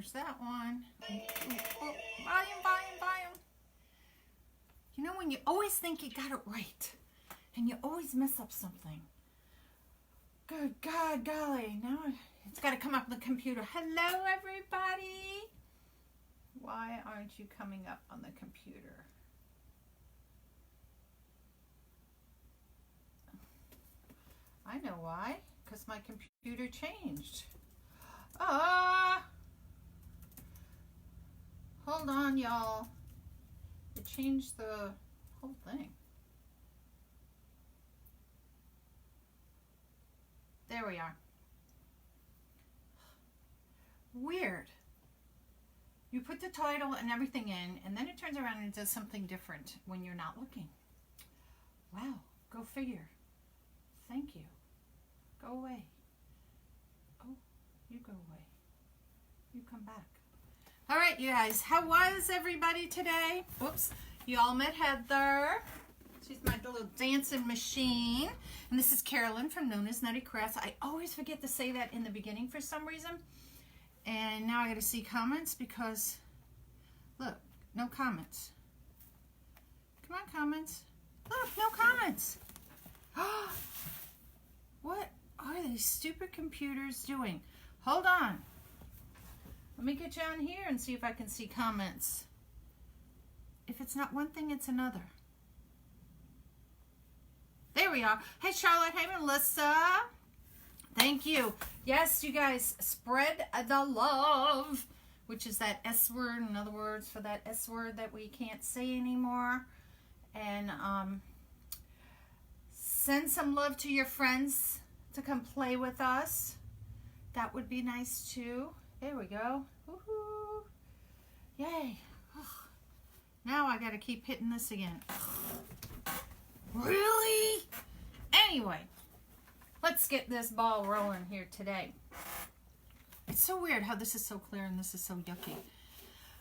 There's that one. Ooh, oh, volume. You know when you always think you got it right and you always mess up something. Good God, golly. Now it's got to come up on the computer. Hello, everybody. Why aren't you coming up on the computer? I know why. Because my computer changed. Hold on, y'all. It changed the whole thing. There we are. Weird. You put the title and everything in, and then it turns around and does something different when you're not looking. Wow, go figure. Thank you. Go away. Oh, you go away. You come back. All right, you guys, how was everybody today? Whoops, you all met Heather. She's my little dancing machine. And this is Carolyn from Known as Nutty Crafts. I always forget to say that in the beginning for some reason. And now I got to see comments because, look, no comments. Come on, comments. Look, no comments. What are these stupid computers doing? Hold on. Let me get you on here and see if I can see comments. If it's not one thing, it's another. There we are. Hey, Charlotte. Hey, Melissa. Thank you. Yes, you guys, spread the love, which is that S word, in other words, for that S word that we can't say anymore. And send some love to your friends to come play with us. That would be nice too. There we go. Woohoo. Yay. Now I got to keep hitting this again. Really? Anyway, let's get this ball rolling here today. It's so weird how this is so clear and this is so yucky.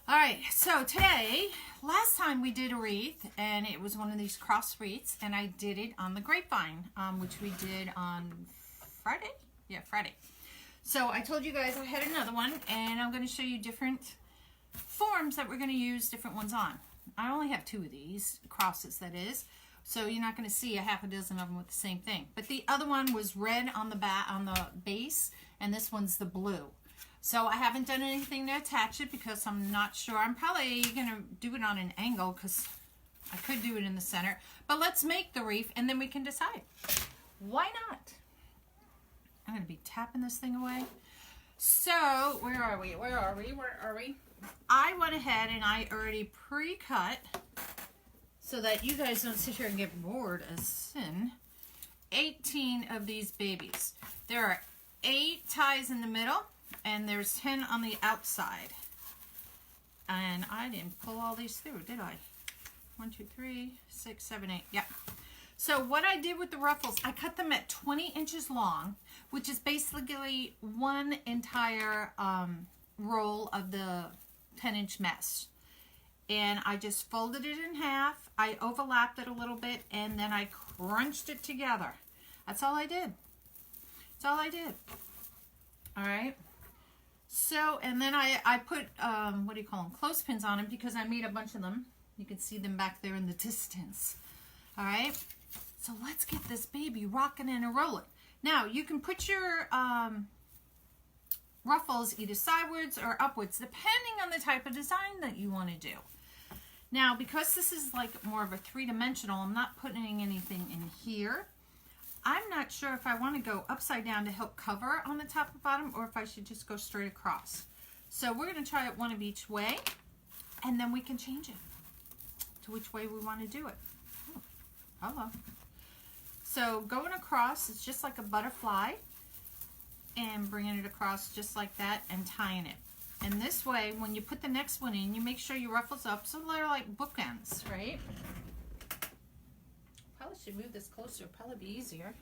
All right, so today, last time we did a wreath, and it was one of these cross wreaths, and I did it on the grapevine, which we did on Friday? Yeah, Friday. So I told you guys I had another one, and I'm going to show you different forms that we're going to use different ones on. I only have 2 of these, crosses that is, so you're not going to see a half a dozen of them with the same thing. But the other one was red on the base, and this one's the blue. So I haven't done anything to attach it because I'm not sure. I'm probably going to do it on an angle because I could do it in the center. But let's make the wreath and then we can decide. Why not? I'm going to be tapping this thing away. So where are we? I went ahead and I already pre-cut so that you guys don't sit here and get bored as sin. 18 of these babies. There are 8 ties in the middle. And there's 10 on the outside. And I didn't pull all these through, did I? 1, 2, 3, 6, 7, 8. Yeah. So what I did with the ruffles, I cut them at 20 inches long, which is basically one entire roll of the 10-inch mesh. And I just folded it in half. I overlapped it a little bit, and then I crunched it together. That's all I did. That's all I did. All right. So, and then I put, what do you call them, clothespins on them because I made a bunch of them. You can see them back there in the distance. All right. So let's get this baby rocking and rolling. Now, you can put your ruffles either sideways or upwards, depending on the type of design that you want to do. Now, because this is like more of a 3-dimensional, I'm not putting anything in here. I'm not sure if I want to go upside down to help cover on the top and bottom or if I should just go straight across. So we're going to try it one of each way and then we can change it to which way we want to do it. Oh, hello. So going across is just like a butterfly and bringing it across just like that and tying it. And this way, when you put the next one in, you make sure your ruffles up so they're like bookends, right? Probably should move this closer. Probably be easier.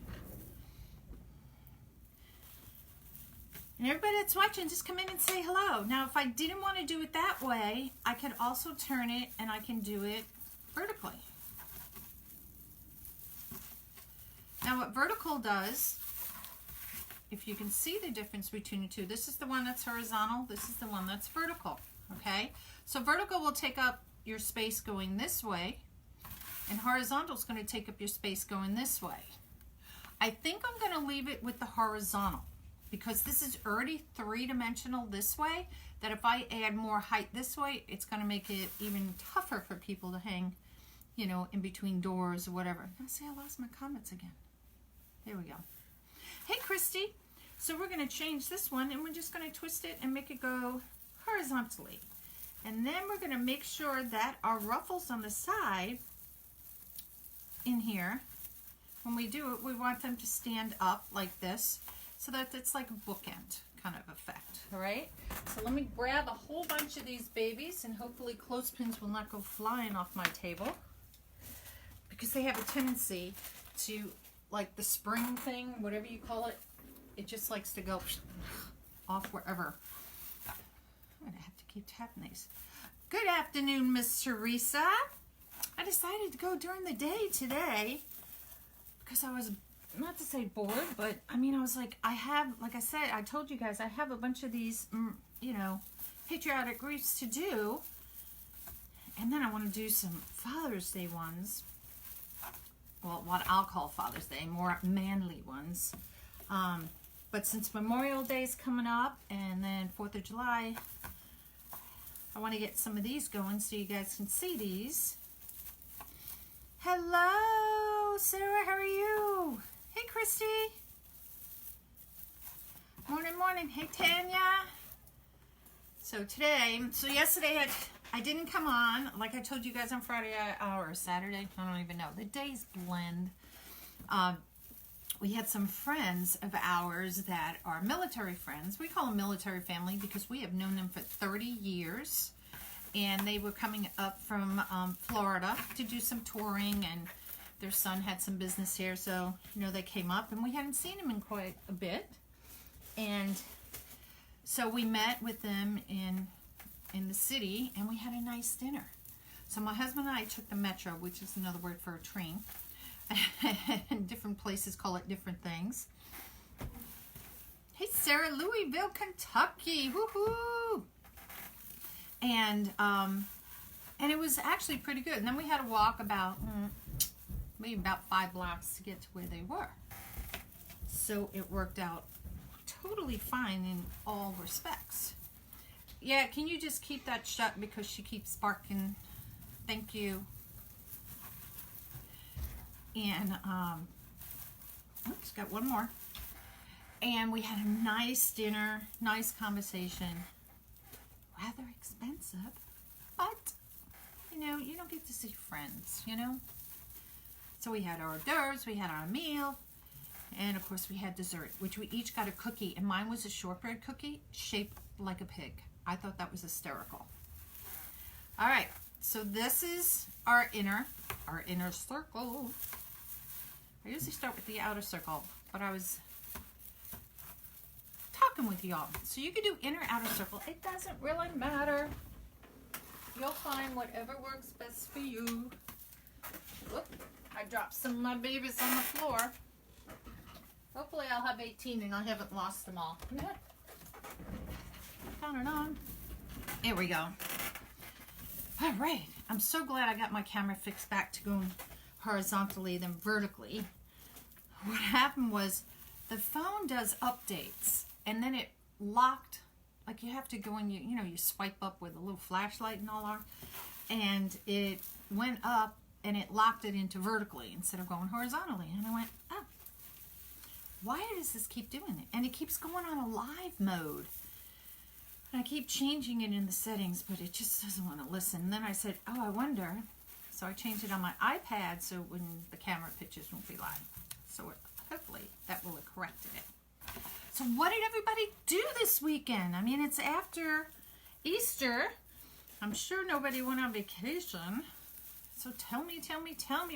And everybody that's watching, just come in and say hello. Now, if I didn't want to do it that way, I could also turn it and I can do it vertically. Now, what vertical does if you can see the difference between the two. This is the one that's horizontal. This is the one that's vertical. Okay, so vertical will take up your space going this way, and horizontal is going to take up your space going this way. I think I'm going to leave it with the horizontal because this is already three-dimensional this way, that if I add more height this way, it's going to make it even tougher for people to hang, you know, in between doors or whatever. Now, see, I lost my comments again. There we go. Hey, Christy. So we're going to change this one, and we're just going to twist it and make it go horizontally. And then we're going to make sure that our ruffles on the side in here, when we do it, we want them to stand up like this so that it's like a bookend kind of effect. All right, so let me grab a whole bunch of these babies, and hopefully clothespins will not go flying off my table, because they have a tendency to, like the spring thing, whatever you call it, it just likes to go off wherever. I'm gonna have to keep tapping these. Good afternoon, Miss Teresa. I decided to go during the day today because I was, not to say bored, but I mean, I was like, I have, like I said, I told you guys, I have a bunch of these, you know, patriotic wreaths to do. And then I want to do some Father's Day ones. Well, what I'll call Father's Day, more manly ones. But since Memorial Day is coming up, and then 4th of July, I want to get some of these going so you guys can see these. Hello, Sarah, how are you? Hey, Christy. Morning, morning. Hey, Tanya. So today, yesterday I didn't come on, like I told you guys on Friday or Saturday, I don't even know. The days blend. We had some friends of ours that are military friends. We call them military family because we have known them for 30 years. And they were coming up from Florida to do some touring, and their son had some business here. So, you know, they came up, and we hadn't seen him in quite a bit. And so we met with them in the city, and we had a nice dinner. So my husband and I took the metro, which is another word for a train. And different places call it different things. Hey, Sarah, Louisville, Kentucky. Woohoo! And it was actually pretty good. And then we had to walk about maybe about 5 blocks to get to where they were. So it worked out totally fine in all respects. Yeah, can you just keep that shut because she keeps barking? Thank you. And oops, got one more. And we had a nice dinner, nice conversation. Rather expensive, but you know, you don't get to see friends, you know. So we had our hors d'oeuvres, we had our meal, and of course we had dessert, which we each got a cookie, and mine was a shortbread cookie shaped like a pig. I thought that was hysterical. All right, so this is our inner circle. I usually start with the outer circle, but I was talking with y'all. So you can do inner, outer circle. It doesn't really matter. You'll find whatever works best for you. Whoop, I dropped some of my babies on the floor. Hopefully I'll have 18 and I haven't lost them all. Count it on. Here we go. All right. I'm so glad I got my camera fixed back to going horizontally than vertically. What happened was the phone does updates, and then it locked, like you have to go and you know, you swipe up with a little flashlight and all that, and it went up and it locked it into vertically instead of going horizontally. And I went, oh, why does this keep doing it? And it keeps going on a live mode. And I keep changing it in the settings, but it just doesn't want to listen. And then I said, oh, I wonder. So I changed it on my iPad so when the camera pictures won't be live. So hopefully that will have corrected it. So what did everybody do this weekend? I mean, it's after Easter. I'm sure nobody went on vacation. So tell me,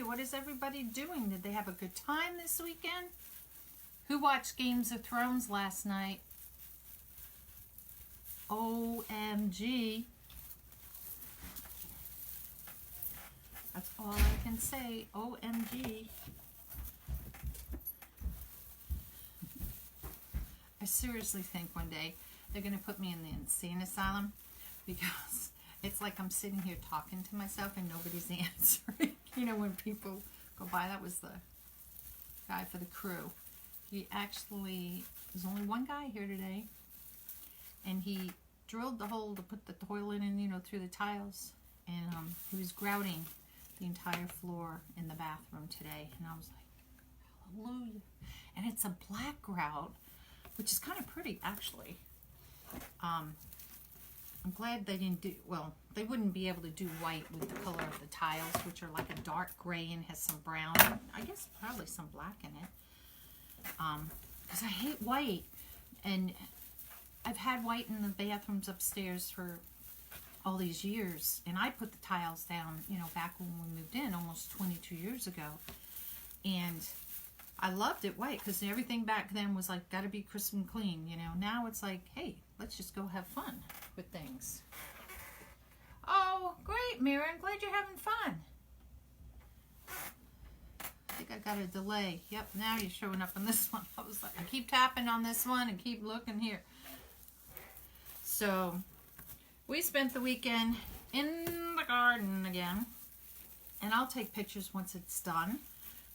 what is everybody doing? Did they have a good time this weekend? Who watched Games of Thrones last night? OMG. That's all I can say. OMG. I seriously think one day they're going to put me in the insane asylum because it's like I'm sitting here talking to myself and nobody's answering. You know, when people go by. That was the guy for the crew. He actually, there's only one guy here today, and he drilled the hole to put the toilet in, you know, through the tiles, and he was grouting the entire floor in the bathroom today, and I was like, hallelujah. And it's a black grout, which is kind of pretty, actually. I'm glad they didn't do, well, they wouldn't be able to do white with the color of the tiles, which are like a dark gray and has some brown, I guess probably some black in it. Because I hate white, and I've had white in the bathrooms upstairs for all these years, and I put the tiles down, you know, back when we moved in almost 22 years ago, and I loved it white because everything back then was like, gotta be crisp and clean, you know. Now it's like, hey, let's just go have fun with things. Oh, great, Mira, I'm glad you're having fun. I think I got a delay. Yep, now you're showing up on this one. I was like, I keep tapping on this one and keep looking here. So, we spent the weekend in the garden again. And I'll take pictures once it's done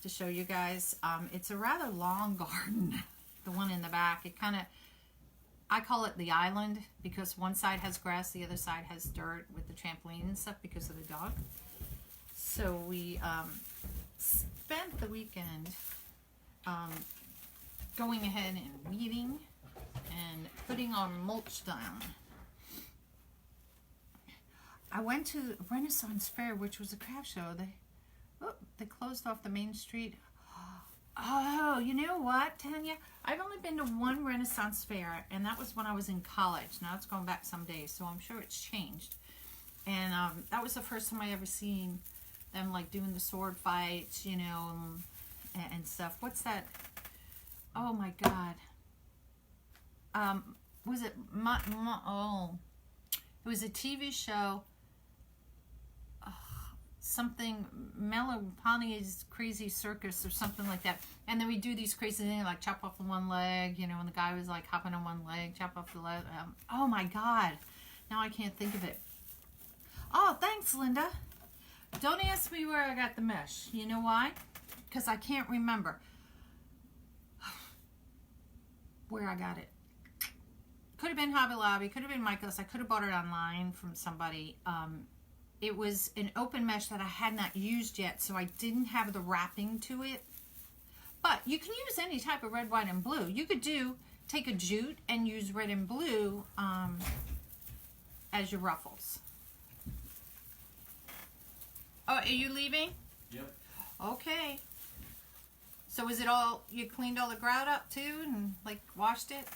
to show you guys. It's a rather long garden, the one in the back. It kind of, I call it the island because one side has grass, the other side has dirt with the trampoline and stuff because of the dog. So we spent the weekend going ahead and weeding and putting our mulch down. I went to Renaissance Fair, which was a craft show. They closed off the main street. Oh, you know what, Tanya? I've only been to one Renaissance Fair, and that was when I was in college. Now it's going back some days, so I'm sure it's changed. And that was the first time I ever seen them like doing the sword fights, you know, and stuff. What's that? Oh my God. Was it it was a TV show. Something Meloponi's Crazy Circus or something like that. And then we do these crazy things like chop off one leg, you know, and the guy was like hopping on one leg, chop off the leg. Oh my God. Now I can't think of it. Oh, thanks, Linda. Don't ask me where I got the mesh. You know why? Because I can't remember where I got it. Could have been Hobby Lobby, could have been Michael's. I could have bought it online from somebody. It was an open mesh that I had not used yet, so I didn't have the wrapping to it. But you can use any type of red, white, and blue. You could take a jute and use red and blue as your ruffles. Oh, are you leaving? Yep. Okay. So is it all, you cleaned all the grout up too and like washed it?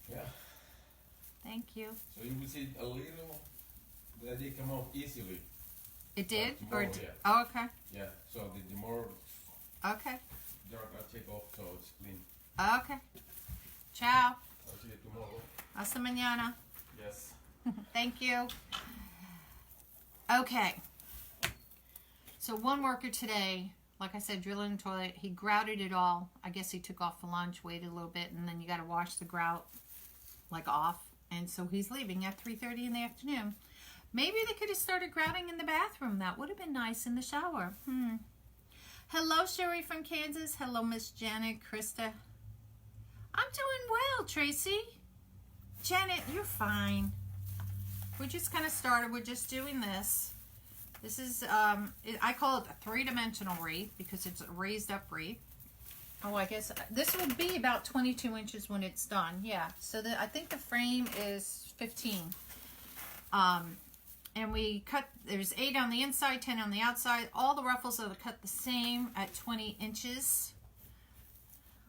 Yeah. Thank you. So you will see a little that they come off easily. It did? Tomorrow, or yeah. Oh, okay. Yeah. So the more Okay. dark I take off, so it's clean. Okay. Ciao. I'll see you tomorrow. Hasta mañana. Yes. Thank you. Okay. So one worker today, like I said, drilling the toilet, he grouted it all. I guess he took off for lunch, waited a little bit, and then you got to wash the grout like off. And so he's leaving at 3:30 in the afternoon. Maybe they could have started grouting in the bathroom. That would have been nice in the shower. Hello, Sherry from Kansas. Hello, Miss Janet, Krista. I'm doing well, Tracy. Janet, you're fine. We just kind of started. We're just doing this. This is, I call it a 3-dimensional wreath because it's a raised up wreath. Oh, I guess this will be about 22 inches when it's done. Yeah, so I think the frame is 15. And we cut, there's 8 on the inside, 10 on the outside. All the ruffles are cut the same at 20 inches.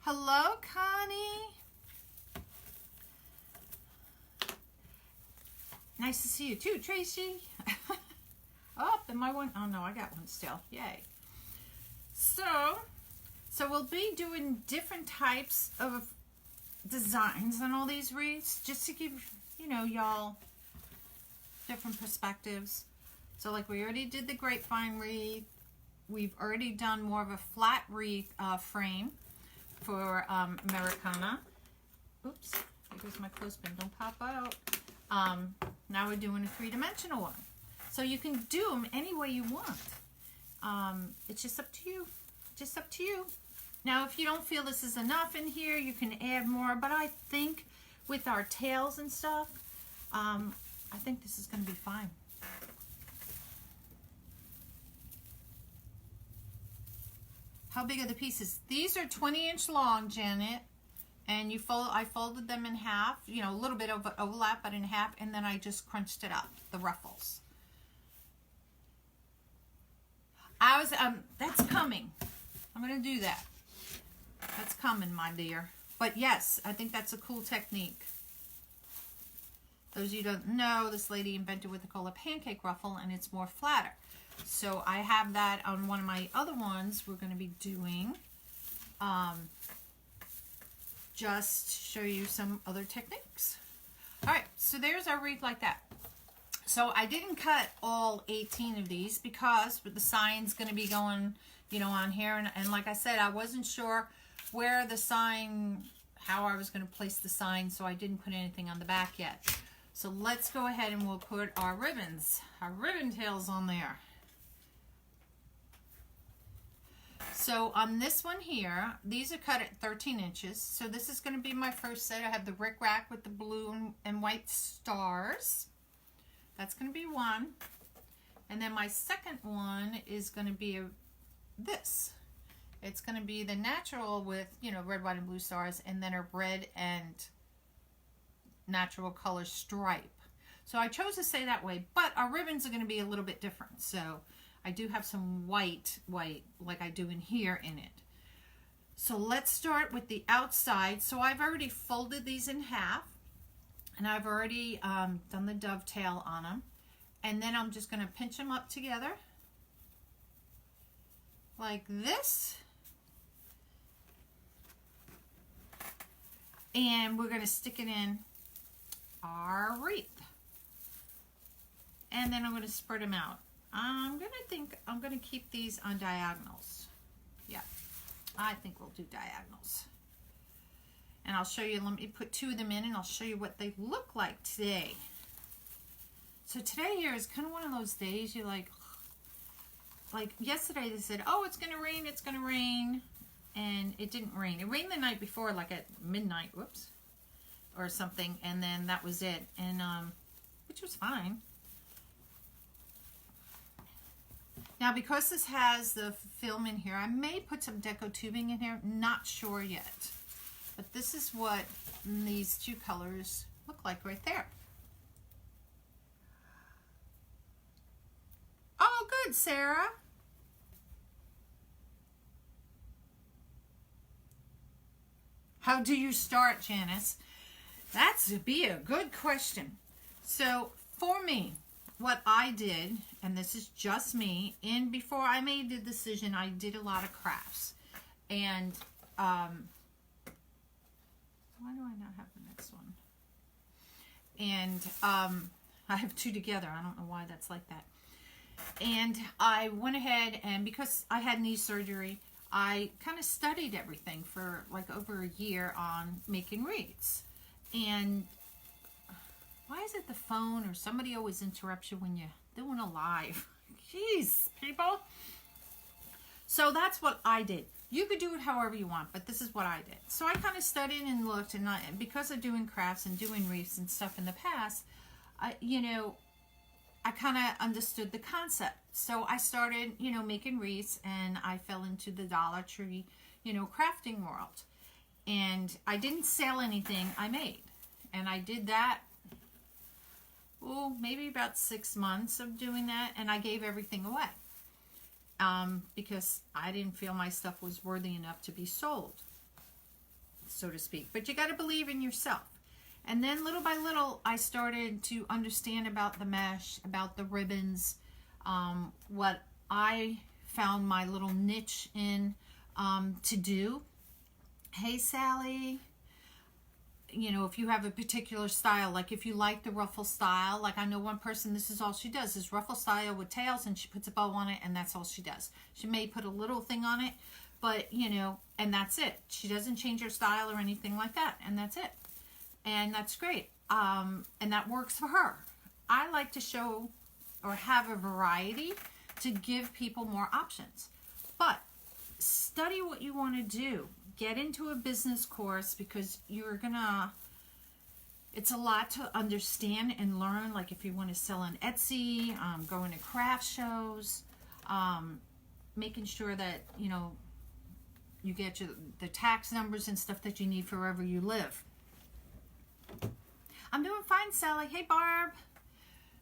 Hello, Connie. Nice to see you too, Tracy. Oh, and my one, oh no, I got one still. Yay. So we'll be doing different types of designs on all these wreaths just to give, you know, y'all different perspectives. So like we already did the grapevine wreath. We've already done more of a flat wreath frame for Americana. oops, here goes my clothespin, don't pop out. Now we're doing a 3-dimensional one. So you can do them any way you want. It's just up to you. Just up to you. Now, if you don't feel this is enough in here, you can add more. But I think with our tails and stuff, I think this is going to be fine. How big are the pieces? These are 20-inch long, Janet. And I folded them in half, you know, a little bit of overlap, but in half, and then I just crunched it up, the ruffles. That's coming. I'm going to do that. That's coming, my dear. But yes, I think that's a cool technique. Those of you who don't know, this lady invented what they call a pancake ruffle, and it's more flatter. So I have that on one of my other ones we're going to be doing. Just show you some other techniques. All right, so there's our wreath like that. So I didn't cut all 18 of these because the sign's going to be going, you know, on here. And like I said, I wasn't sure where the sign, how I was going to place the sign, so I didn't put anything on the back yet. So let's go ahead and we'll put our ribbons, our ribbon tails on there. So on this one here, these are cut at 13 inches. So this is going to be my first set. I have the rickrack with the blue and white stars. That's going to be one. And then my second one is going to be this. It's going to be the natural with, you know, red, white, and blue stars, and then a red and natural color stripe. So I chose to say that way, but our ribbons are going to be a little bit different. So I do have some white like I do in here in it. So let's start with the outside. So I've already folded these in half, and I've already done the dovetail on them. And then I'm just going to pinch them up together like this. And we're going to stick it in our wreath. And then I'm going to spread them out. I'm going to keep these on diagonals. Yeah, I think we'll do diagonals. And I'll show you, let me put 2 of them in and I'll show you what they look like today. So today here is kind of one of those days you're like yesterday they said, oh, it's going to rain, it's going to rain. And it didn't rain. It rained the night before, like at midnight, whoops, or something. And then that was it. And, which was fine. Now, because this has the film in here, I may put some deco tubing in here. Not sure yet. But this is what these 2 colors look like right there. Oh, good, Sarah. How do you start, Janice? That's be a good question. So, for me, what I did, and this is just me, and before I made the decision, I did a lot of crafts. And, why do I not have the next one? And, I have 2 together. I don't know why that's like that. And I went ahead, and because I had knee surgery, I kind of studied everything for like over a year on making wreaths. And why is it the phone or somebody always interrupts you when you're doing a live? Jeez, people. So that's what I did. You could do it however you want, but this is what I did. So I kind of studied and looked, and because of doing crafts and doing wreaths and stuff in the past, I kind of understood the concept. So I started, making wreaths, and I fell into the Dollar Tree, crafting world. And I didn't sell anything I made. And I did that, maybe about 6 months of doing that, and I gave everything away. Because I didn't feel my stuff was worthy enough to be sold, so to speak. But you got to believe in yourself. And then little by little, I started to understand about the mesh, about the ribbons, what I found my little niche in to do. Hey, Sally, if you have a particular style, like if you like the ruffle style, like I know one person, this is all she does, is ruffle style with tails, and she puts a bow on it, and that's all she does. She may put a little thing on it, but, and that's it. She doesn't change her style or anything like that, and that's it. and that's great. And that works for her. I like to show or have a variety to give people more options. But study what you want to do. Get into a business course, because it's a lot to understand and learn. Like if you want to sell on Etsy, going to craft shows, making sure that, you get the tax numbers and stuff that you need for wherever you live. I'm doing fine, Sally. Hey, Barb.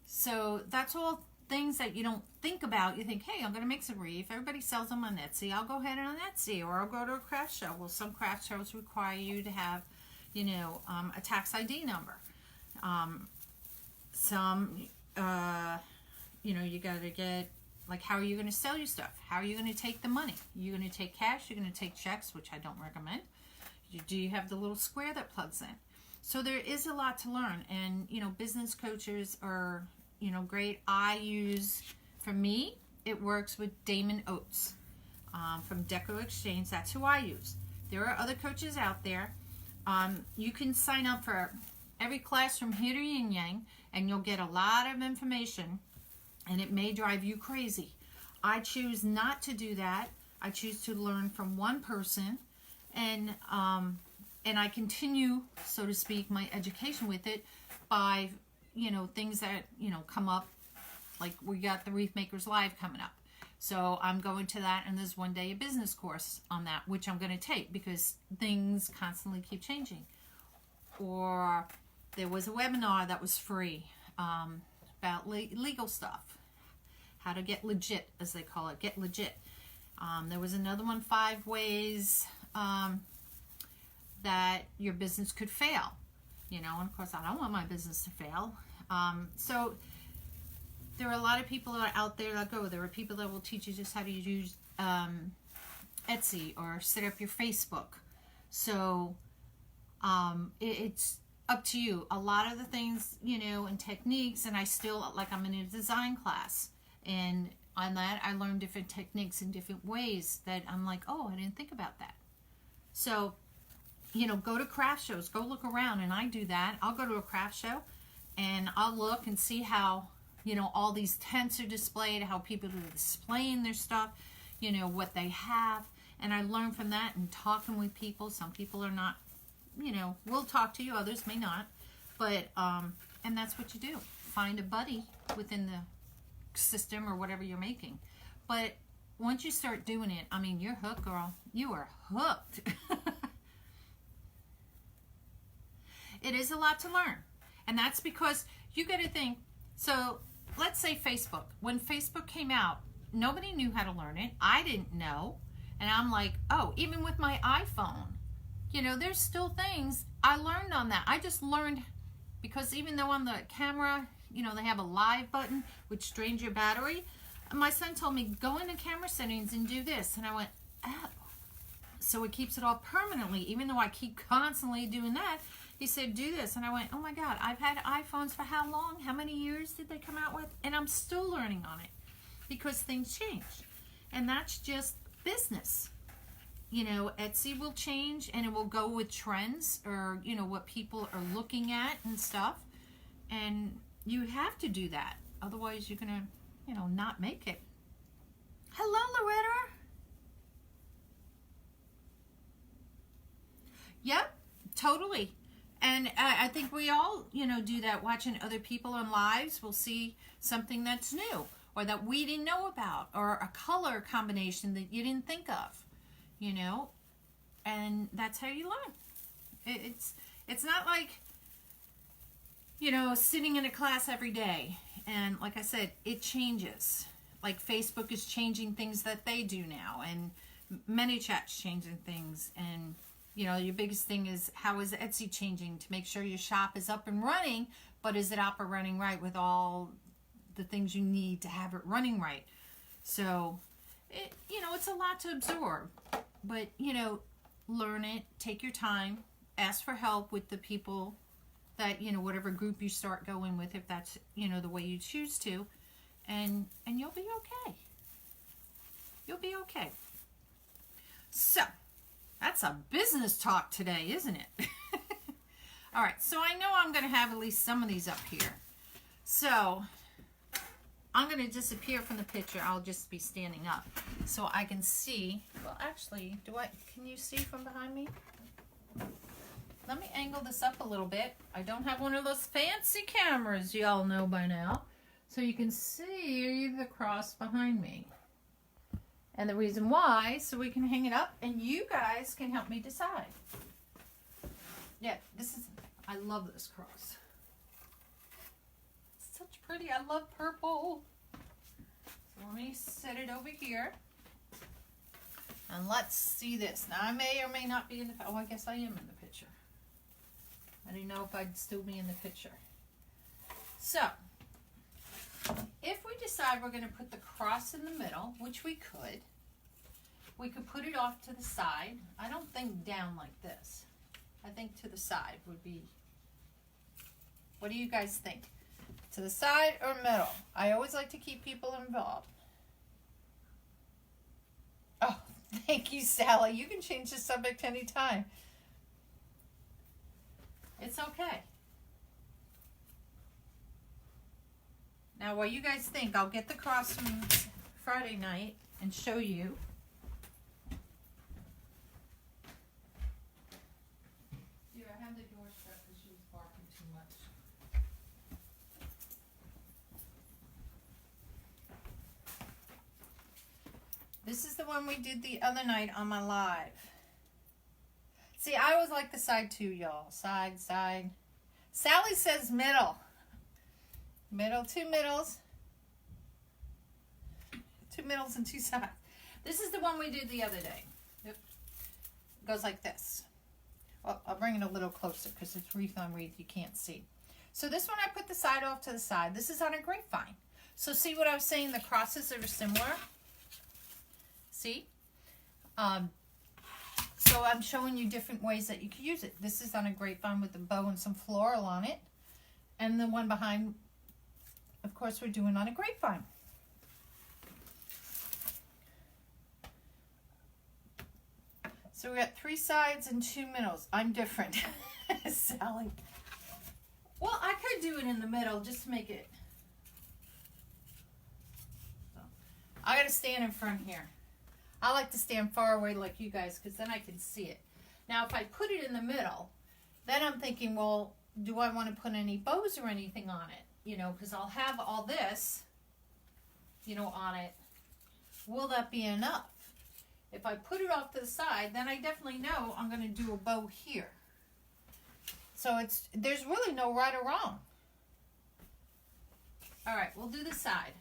So that's all things that you don't think about. You think, hey, I'm going to make some wreath. Everybody sells them on Etsy. I'll go ahead on Etsy, or I'll go to a craft show. Well, some craft shows require you to have, a tax ID number. Some, you got to get, like, how are you going to sell your stuff? How are you going to take the money? You're going to take cash? You're going to take checks, which I don't recommend. Do you have the little square that plugs in? So there is a lot to learn, and, business coaches are, great. For me, it works with Damon Oates from Deco Exchange. That's who I use. There are other coaches out there. You can sign up for every class from here to Yin Yang, and you'll get a lot of information, and it may drive you crazy. I choose not to do that. I choose to learn from one person, and I continue, so to speak, my education with it by, things that, come up. Like we got the Wreath Makers Live coming up. So I'm going to that, and there's one day a business course on that, which I'm going to take because things constantly keep changing. Or there was a webinar that was free about legal stuff. How to get legit, as they call it, get legit. There was another one, 5 ways that your business could fail. And of course I don't want my business to fail. So there are a lot of people that are out there that go. There are people that will teach you just how to use Etsy or set up your Facebook. So it's up to you. A lot of the things, and techniques, and I'm in a design class. And on that, I learned different techniques in different ways that I'm like, oh, I didn't think about that. So, go to craft shows, go look around, and I do that. I'll go to a craft show, and I'll look and see how, all these tents are displayed, how people are displaying their stuff, what they have. And I learn from that and talking with people. Some people are not, will talk to you, others may not. But, and that's what you do. Find a buddy within the system or whatever you're making. But once you start doing it, you're hooked, girl. You are hooked. It is a lot to learn. And that's because you got to think, so let's say Facebook. When Facebook came out, nobody knew how to learn it. I didn't know. And I'm like, oh, even with my iPhone, there's still things I learned on that. I just learned because even though on the camera, they have a live button, which drains your battery. My son told me, go into camera settings and do this. And I went, oh. So it keeps it all permanently, even though I keep constantly doing that. He said, do this. And I went, oh my God, I've had iPhones for how long? How many years did they come out with? And I'm still learning on it because things change. And that's just business. Etsy will change and it will go with trends or, what people are looking at and stuff. And you have to do that. Otherwise, you're going to, not make it. Hello, Loretta. Yep, totally. And I think we all, do that. Watching other people on lives, we'll see something that's new or that we didn't know about or a color combination that you didn't think of, and that's how you learn. It's not like, sitting in a class every day. And like I said, it changes. Like Facebook is changing things that they do now, and ManyChat's changing things, and your biggest thing is how is Etsy changing to make sure your shop is up and running, but is it up and running right with all the things you need to have it running right? So, it's a lot to absorb, but, learn it, take your time, ask for help with the people that, whatever group you start going with, if that's, the way you choose to, and you'll be okay. You'll be okay. So, that's a business talk today, isn't it? All right, so I know I'm going to have at least some of these up here. So I'm going to disappear from the picture. I'll just be standing up so I can see. Well, actually, can you see from behind me? Let me angle this up a little bit. I don't have one of those fancy cameras y'all know by now. So you can see the cross behind me. And the reason why, so we can hang it up and you guys can help me decide. Yeah, I love this cross. It's such pretty, I love purple. So let me set it over here. And let's see this. Now I may or may not be in the, oh, I guess I am in the picture. I didn't know if I'd still be in the picture. So, if we decide we're going to put the cross in the middle, which we could put it off to the side. I don't think down like this. I think to the side would be, what do you guys think? To the side or middle? I always like to keep people involved. Oh, thank you, Sally. You can change the subject anytime. It's okay. Now, what you guys think? I'll get the cross from Friday night and show you. Here, I have the door shut because she was barking too much. This is the one we did the other night on my live. See, I always like the side too, y'all. Side, side. Sally says middle. Middle, two middles. Two middles and two sides. This is the one we did the other day. Yep. It goes like this. Well, I'll bring it a little closer because it's wreath on wreath. You can't see. So this one I put the side off to the side. This is on a grapevine. So see what I was saying? The crosses are similar. See? So I'm showing you different ways that you can use it. This is on a grapevine with a bow and some floral on it. And the one behind, of course, we're doing on a grapevine. So we got 3 sides and 2 middles. I'm different, Sally. Well, I could do it in the middle just to make it. So, I got to stand in front here. I like to stand far away like you guys because then I can see it. Now, if I put it in the middle, then I'm thinking, well, do I want to put any bows or anything on it? You know, because I'll have all this, you know, on it. Will that be enough? If I put it off to the side, then I definitely know I'm going to do a bow here. So there's really no right or wrong. All right, we'll do the side.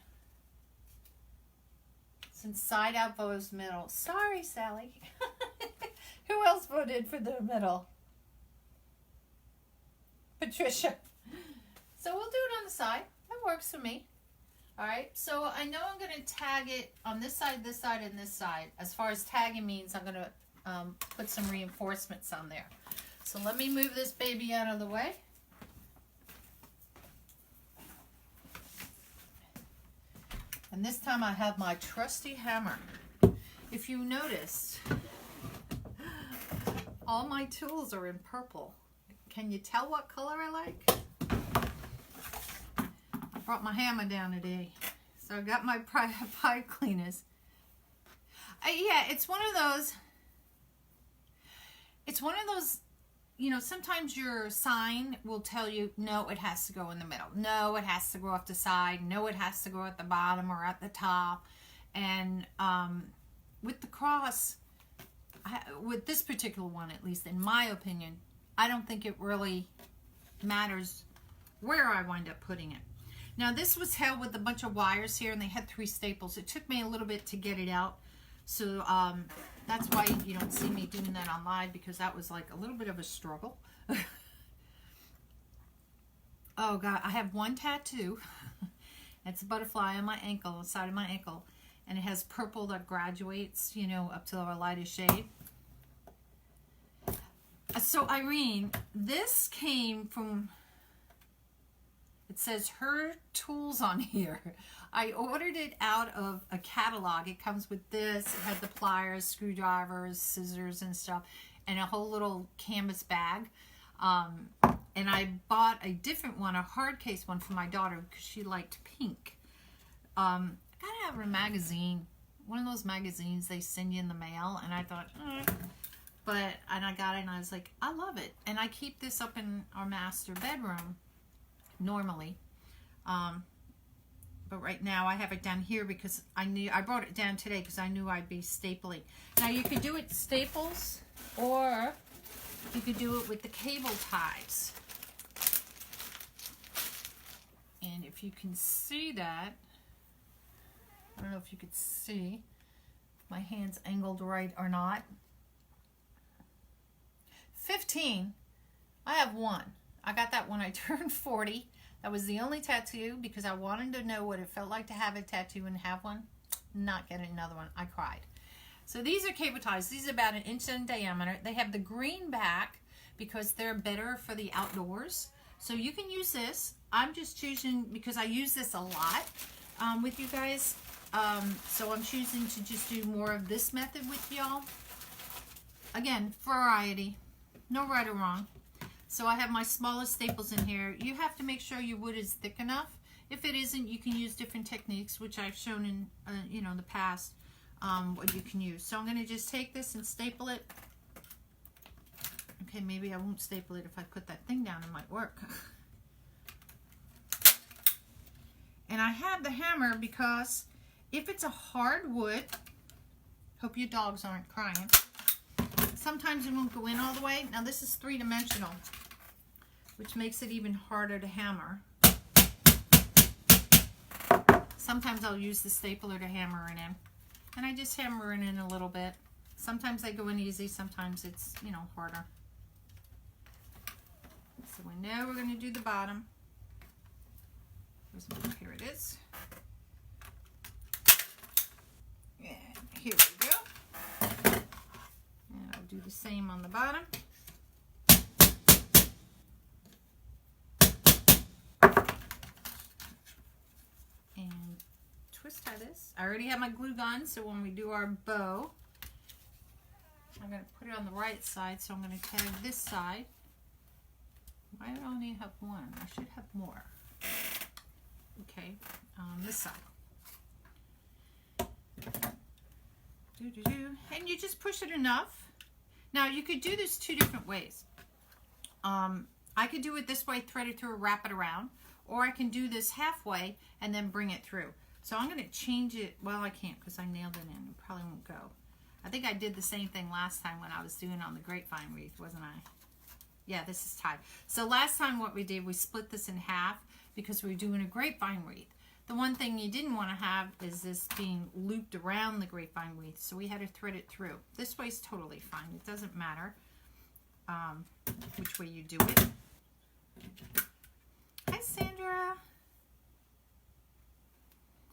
Since side outvotes middle. Sorry, Sally. Who else voted for the middle? Patricia. So we'll do it on the side. That works for me. All right. So I know I'm going to tag it on this side, and this side. As far as tagging means, I'm going to put some reinforcements on there. So let me move this baby out of the way. And this time I have my trusty hammer. If you noticed, all my tools are in purple. Can you tell what color I like? I brought my hammer down today. So I got my pipe cleaners. Yeah, it's one of those, you know, sometimes your sign will tell you, no, it has to go in the middle. No, it has to go off the side. No, it has to go at the bottom or at the top. And with the cross, with this particular one, at least in my opinion, I don't think it really matters where I wind up putting it. Now, this was held with a bunch of wires here, and they had 3 staples. It took me a little bit to get it out. So that's why you don't see me doing that on live, because that was like a little bit of a struggle. Oh God, I have one tattoo. It's a butterfly on my ankle, on the side of my ankle, and it has purple that graduates, you know, up to a lighter shade. So Irene, this came from, it says her tools on here. I ordered it out of a catalog. It comes with this. It has the pliers, screwdrivers, scissors and stuff, and a whole little canvas bag. And I bought a different one, a hard case one for my daughter because she liked pink. I gotta have her magazine, one of those magazines they send you in the mail, and I thought, and I got it and I was like, I love it. And I keep this up in our master bedroom normally. But right now I have it down here because I brought it down today because I knew I'd be stapling. Now you could do it staples, or you could do it with the cable ties. And if you can see that, I don't know if you could see my hands angled right or not. 15, I have one. I got that when I turned 40. That was the only tattoo because I wanted to know what it felt like to have a tattoo and have one. Not getting another one. I cried. So these are cable ties. These are about 1 inch in diameter. They have the green back because they're better for the outdoors. So you can use this. I'm just choosing because I use this a lot with you guys. So I'm choosing to just do more of this method with y'all. Again, variety. No right or wrong. So I have my smallest staples in here. You have to make sure your wood is thick enough. If it isn't, you can use different techniques, which I've shown in, in the past, what you can use. So I'm going to just take this and staple it. Okay, maybe I won't staple it if I put that thing down. It might work. And I have the hammer because if it's a hard wood, hope your dogs aren't crying. Sometimes it won't go in all the way. Now this is 3-dimensional, which makes it even harder to hammer. Sometimes I'll use the stapler to hammer it in. And I just hammer it in a little bit. Sometimes they go in easy, sometimes it's, harder. So we know we're going to do the bottom. Here it is. And here we go. And I'll do the same on the bottom. And twist tie this. I already have my glue gun, so when we do our bow, I'm going to put it on the right side, so I'm going to tag this side. Why do I only have one? I should have more. Okay, this side. And you just push it enough. Now you could do this 2 different ways. I could do it this way, thread it through, wrap it around, or I can do this halfway and then bring it through. So I'm going to change it. Well, I can't because I nailed it in. It probably won't go. I think I did the same thing last time when I was doing on the grapevine wreath, wasn't I? Yeah, this is tied. So last time what we did, we split this in half because we were doing a grapevine wreath. The one thing you didn't want to have is this being looped around the grapevine wreath, so we had to thread it through. This way's totally fine. It doesn't matter which way you do it. Hi, Sandra.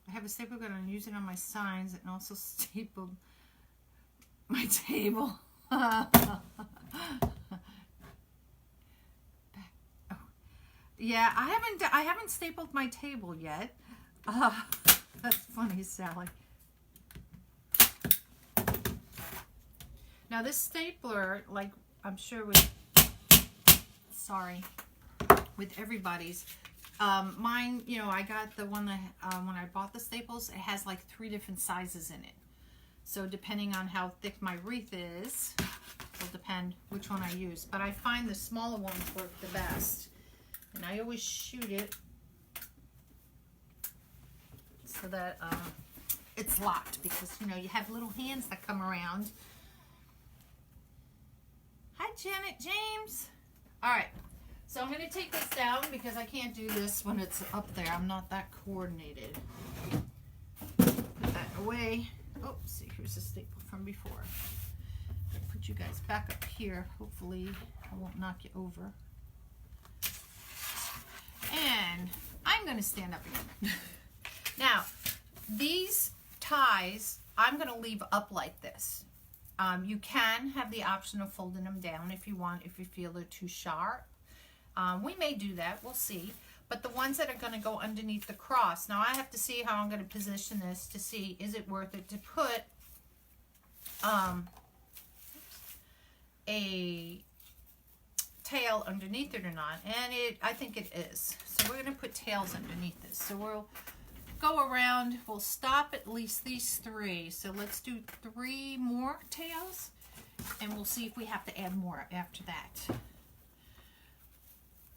I have a staple gun. I'm using it on my signs and also stapled my table. Yeah, I haven't stapled my table yet. That's funny, Sally. Now this stapler, like I'm sure with everybody's, mine, I got the one that when I bought the staples, it has like 3 different sizes in it. So depending on how thick my wreath is, will depend which one I use. But I find the smaller ones work the best. And I always shoot it so that it's locked because, you have little hands that come around. Hi, Janet James. All right, so I'm going to take this down because I can't do this when it's up there. I'm not that coordinated. Put that away. Oh, see, here's the staple from before. I'll put you guys back up here. Hopefully I won't knock you over. And I'm going to stand up again. Now, these ties, I'm going to leave up like this. You can have the option of folding them down if you want, if you feel they're too sharp. We may do that. We'll see. But the ones that are going to go underneath the cross, now I have to see how I'm going to position this to see, is it worth it to put a tail underneath it or not, and I think it is. So we're going to put tails underneath this. So we'll go around, we'll stop at least these 3. So let's do 3 more tails, and we'll see if we have to add more after that.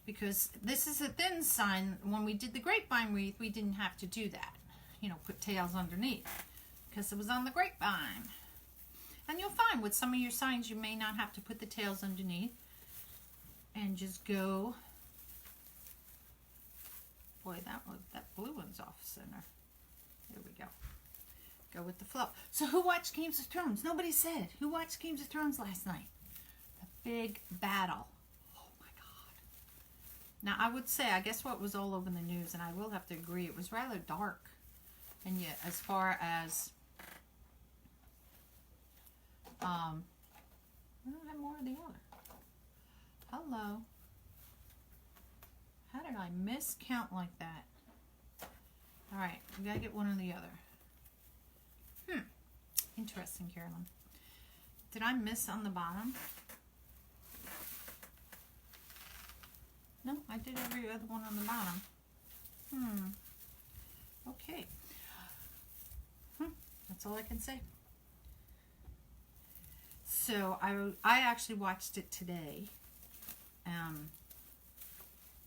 Because this is a thin sign. When we did the grapevine wreath, we didn't have to do that. You know, put tails underneath, because it was on the grapevine. And you'll find with some of your signs, you may not have to put the tails underneath. And just go. Boy, that blue one's off center. There we go. Go with the flow. So who watched Games of Thrones? Nobody said. Who watched Games of Thrones last night? The big battle. Oh my God. Now I would say, I guess what was all over the news, and I will have to agree, it was rather dark. And yet, as far as I don't have more of the other. Hello. How did I miscount like that? Alright, we gotta get one or the other. Interesting, Carolyn. Did I miss on the bottom? No, I did every other one on the bottom. Okay. That's all I can say. So I actually watched it today.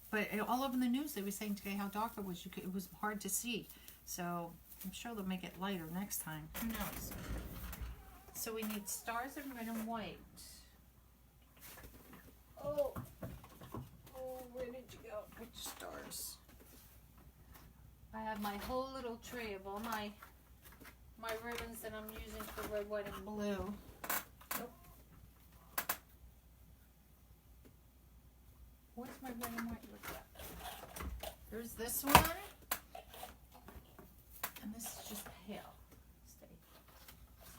But all over the news they were saying today how dark it was. It was hard to see. So I'm sure they'll make it lighter next time. Who knows? So we need stars in red and white. Oh, where did you go? Which stars? I have my whole little tray of all my ribbons that I'm using for red, white, and blue. Nope. Where's my red and white? Look at that. There's this one. And this is just pale. Stay.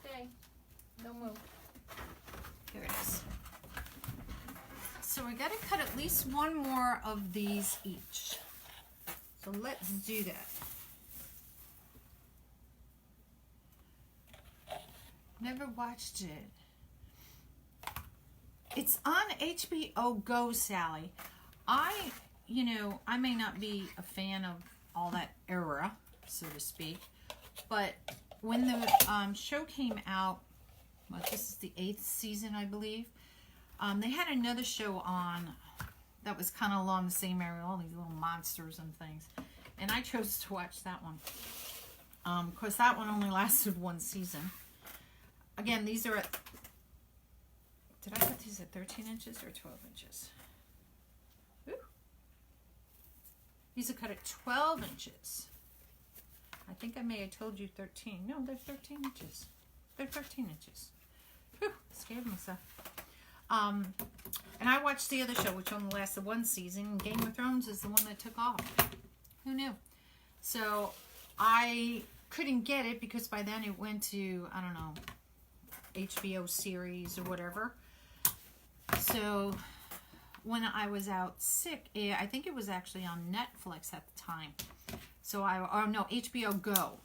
Stay. Don't move. Here it is. So we got to cut at least one more of these each. So let's do that. Never watched it. It's on HBO Go, Sally. I may not be a fan of all that era, so to speak, but when the show came out, well, this is the 8th season, I believe, they had another show on that was kind of along the same area, all these little monsters and things, and I chose to watch that one. Of course, that one only lasted 1 season. Again, these are at, did I put these at 13 inches or 12 inches? Ooh. These are cut at 12 inches. I think I may have told you 13. No, they're 13 inches. They're 13 inches. Whew, scared myself. And I watched the other show, which only lasted 1 season. Game of Thrones is the one that took off. Who knew? So I couldn't get it because by then it went to, I don't know, HBO series or whatever. So when I was out sick, I think it was actually on Netflix at the time. So HBO Go.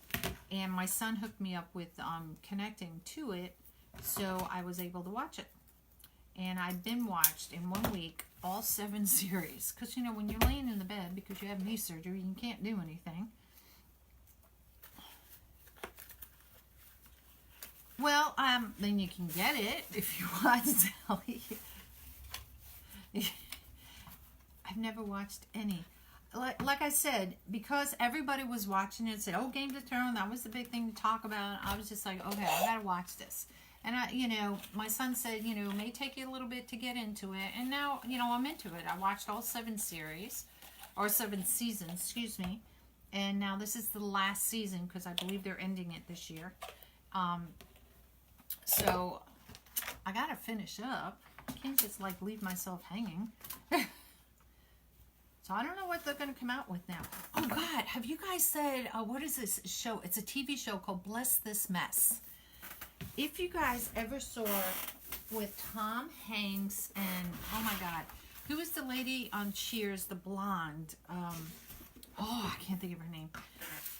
And my son hooked me up with connecting to it, so I was able to watch it. And I binge watched in 1 week all 7 series. Because, when you're laying in the bed because you have knee surgery, you can't do anything. Well, then you can get it if you want, Sally. I've never watched any. Like I said, because everybody was watching it, said, "Oh, Game of Thrones, that was the big thing to talk about." I was just like, "Okay, I gotta watch this." And my son said, it may take you a little bit to get into it, and now, I'm into it. I watched all 7 series, or 7 seasons, excuse me, and now this is the last season because I believe they're ending it this year. So I gotta finish up. I can't just leave myself hanging. So I don't know what they're going to come out with now. Oh, God. Have you guys said, what is this show? It's a TV show called Bless This Mess. If you guys ever saw with Tom Hanks and, oh, my God. Who was the lady on Cheers, the blonde? I can't think of her name.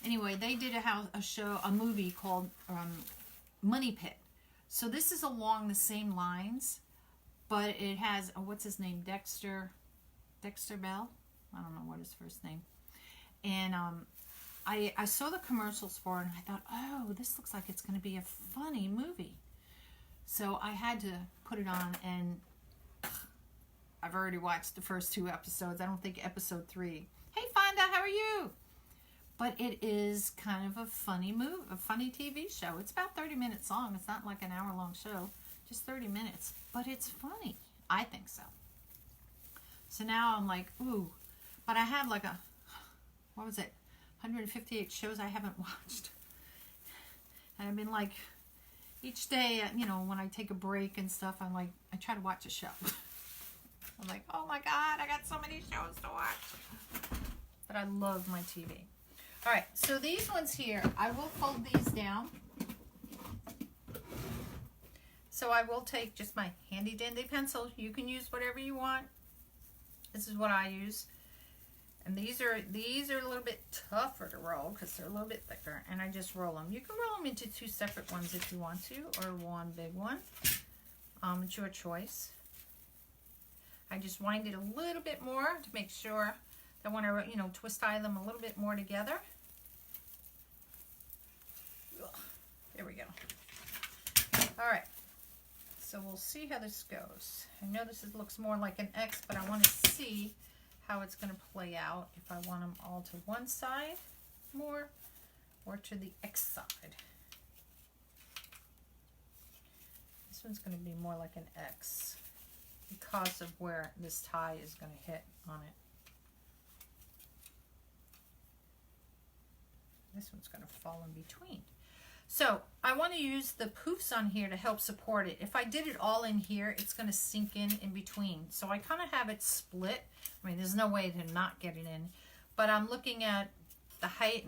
Anyway, they did a movie called Money Pit. So this is along the same lines. but it has, what's his name? Dexter Bell? I don't know what his first name. And I saw the commercials for it, and I thought, oh, this looks like it's going to be a funny movie. So I had to put it on, and I've already watched the first 2 episodes. I don't think episode 3. Hey, Fonda, how are you? But it is kind of a funny a funny TV show. It's about 30 minutes long. It's not like an hour-long show, just 30 minutes. But it's funny. I think so. So now I'm like, ooh. But I have like what was it? 158 shows I haven't watched. And I've been like, each day, you know, when I take a break and stuff, I'm like, I try to watch a show. I'm like, oh my God, I got so many shows to watch. But I love my TV. All right, so these ones here, I will fold these down. So I will take just my handy dandy pencil. You can use whatever you want. This is what I use. And these are a little bit tougher to roll because they're a little bit thicker. And I just roll them. You can roll them into 2 separate ones if you want to, or 1 big one. It's your choice. I just wind it a little bit more to make sure that when I, twist tie them a little bit more together. There we go. All right. So we'll see how this goes. I know this looks more like an X, but I want to see how it's going to play out. If I want them all to one side more or to the X side. This one's going to be more like an X because of where this tie is going to hit on it. This one's going to fall in between. So I want to use the poofs on here to help support it. If I did it all in here, it's going to sink in between. So I kind of have it split. I mean, there's no way to not get it in. But I'm looking at the height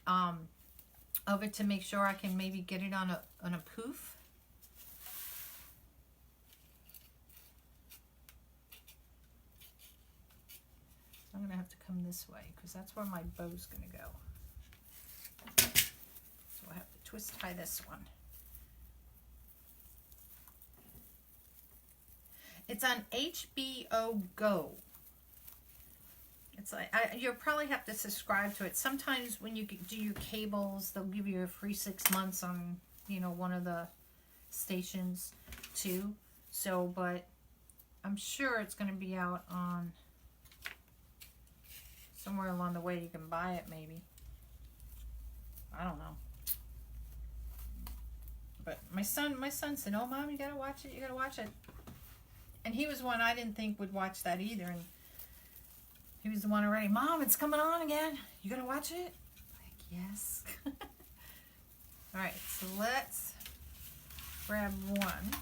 of it to make sure I can maybe get it on a poof. I'm going to have to come this way because that's where my bow's going to go. So I have to twist tie this one. It's on HBO Go. It's like you'll probably have to subscribe to it. Sometimes when you do your cables, they'll give you a free 6 months on one of the stations too. So, but I'm sure it's going to be out on somewhere along the way. You can buy it maybe. I don't know. But my son said, "Oh, Mom, you gotta watch it. You gotta watch it." And he was one I didn't think would watch that either. And he was the one already. "Mom, it's coming on again. You gonna watch it?" Like, yes. All right, so let's grab one.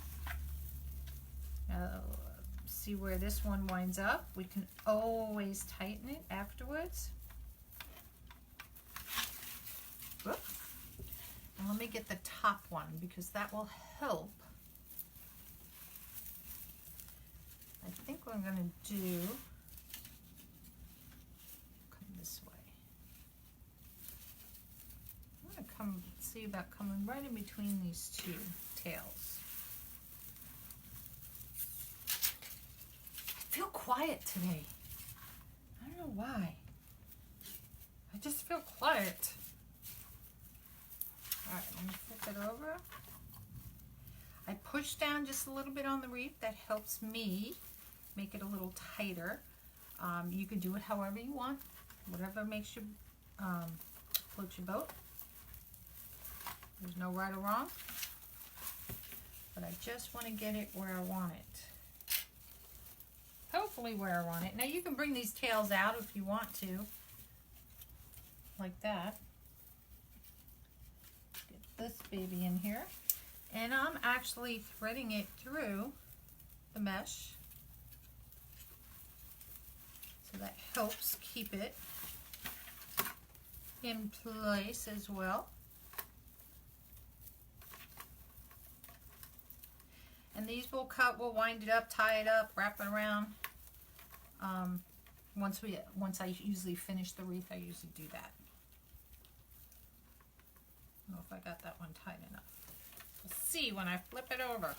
See where this one winds up. We can always tighten it afterwards. Whoop. And let me get the top one because that will help. I think what I'm going to do, come this way. I'm going to see about coming right in between these 2 tails. I feel quiet today. I don't know why. I just feel quiet. All right, let me flip it over. I push down just a little bit on the wreath. That helps me make it a little tighter. You can do it however you want, whatever makes you float your boat. There's no right or wrong, but I just want to get it where I want it. Hopefully where I want it. Now you can bring these tails out if you want to, like that. This baby in here, and I'm actually threading it through the mesh, so that helps keep it in place as well. And these we'll wind it up, tie it up, wrap it around. Once I usually finish the wreath, I usually do that. I don't know if I got that one tight enough. We'll see when I flip it over.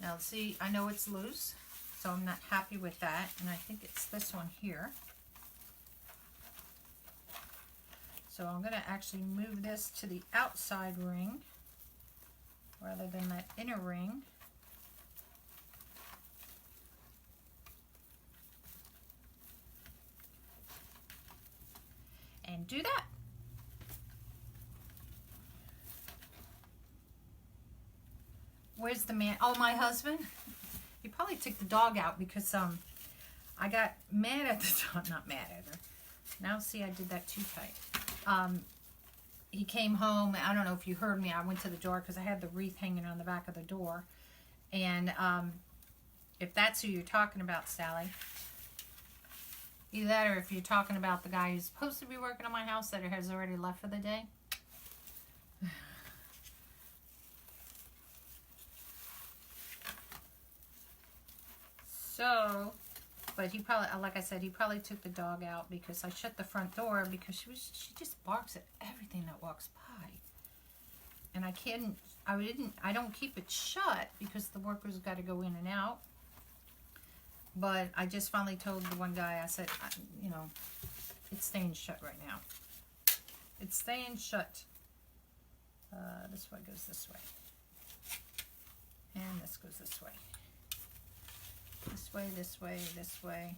Now see, I know it's loose, so I'm not happy with that, and I think it's this one here. So I'm going to actually move this to the outside ring rather than that inner ring. And do that. Where's the man? Oh, my husband? He probably took the dog out because I got mad at the dog. Not mad at her. Now see, I did that too tight. He came home. I don't know if you heard me. I went to the door because I had the wreath hanging on the back of the door. And if that's who you're talking about, Sally, either that or if you're talking about the guy who's supposed to be working on my house that has already left for the day. So, but he probably, like I said, he probably took the dog out because I shut the front door because she just barks at everything that walks by. And I don't keep it shut because the workers got to go in and out. But I just finally told the one guy, I said, you know, it's staying shut right now. It's staying shut. This way goes this way. And this goes this way. This way, this way, this way. I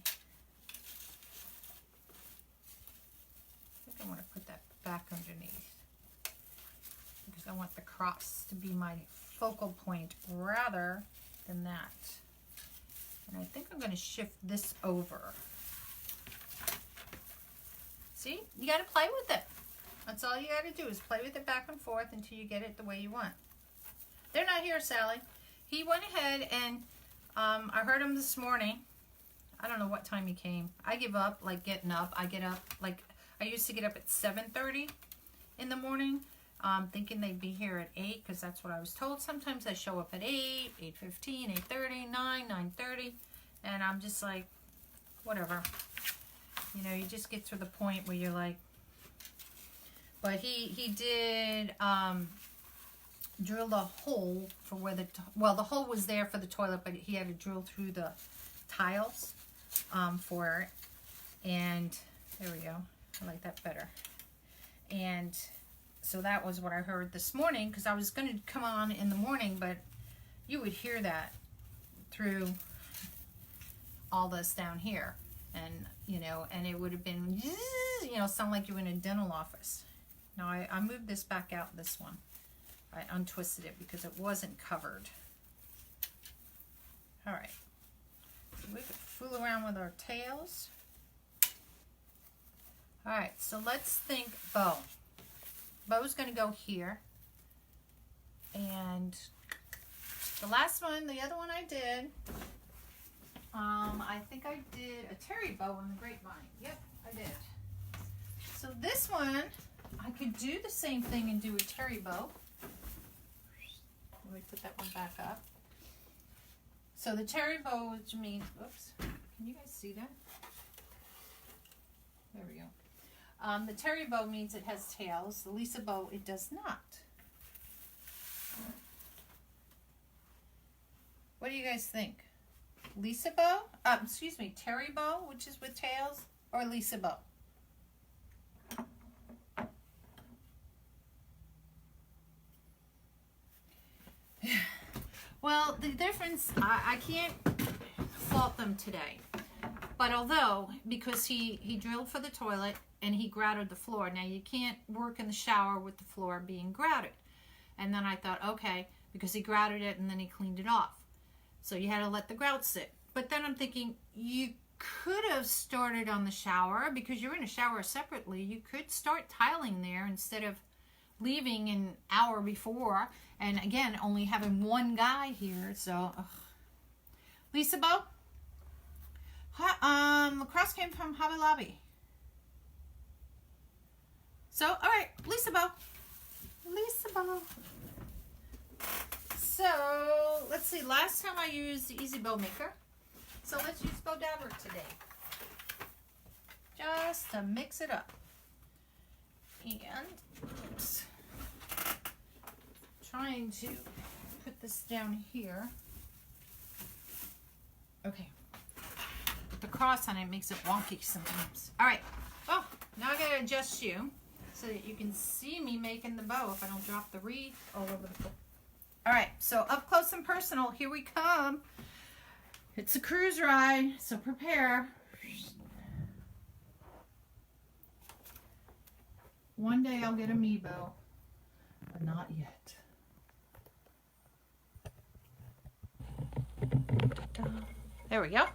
think I want to put that back underneath because I want the cross to be my focal point rather than that. And I think I'm going to shift this over. See? You got to play with it. That's all you got to do is play with it back and forth until you get it the way you want. They're not here, Sally. He went ahead and I heard him this morning. I don't know what time he came. I give up, like getting up. I get up, like I used to get up at 7:30 in the morning, thinking they'd be here at 8 because that's what I was told. Sometimes I show up at 8, 8:15, 8:30, 9, 9:30, and I'm just like, whatever. You know, you just get to the point where you're like, but he did drill the hole for where the hole was there for the toilet, but he had to drill through the tiles for it. And there we go. I like that better. And so that was what I heard this morning because I was going to come on in the morning, but you would hear that through all this down here, and you know, and it would have been, you know, sound like you were in a dental office. Now I moved this back out, this one. I untwisted it because it wasn't covered. All right. So we could fool around with our tails. All right, so let's think bow. Bow's going to go here. And the last one, the other one I did, I think I did a terry bow on the grapevine. Yep, I did. So this one, I could do the same thing and do a terry bow. Let me put that one back up. So the terry bow, which means, oops, can you guys see that? There we go. The terry bow means it has tails. The Lisa bow, it does not. What do you guys think? Lisa bow? Excuse me, terry bow, which is with tails, or Lisa bow? Well, the difference, I can't fault them today. But although, because he drilled for the toilet and he grouted the floor. Now, you can't work in the shower with the floor being grouted. And then I thought, okay, because he grouted it and then he cleaned it off. So you had to let the grout sit. But then I'm thinking, you could have started on the shower because you're in a shower separately. You could start tiling there instead of leaving an hour before. And again, only having one guy here. So, Lisa Bo? The cross came from Hobby Lobby. So, all right, Lisa Bo. Lisa Bo. So, let's see. Last time I used the Easy Bow Maker. So, let's use Bow Dabber today. Just to mix it up. And, oops. Trying to put this down here. Okay. But the cross on it makes it wonky sometimes. All right. Oh, now I gotta adjust you so that you can see me making the bow if I don't drop the wreath all over the floor. All right, so up close and personal, here we come. It's a cruise ride, so prepare. One day I'll get a me bow, but not yet. There we go.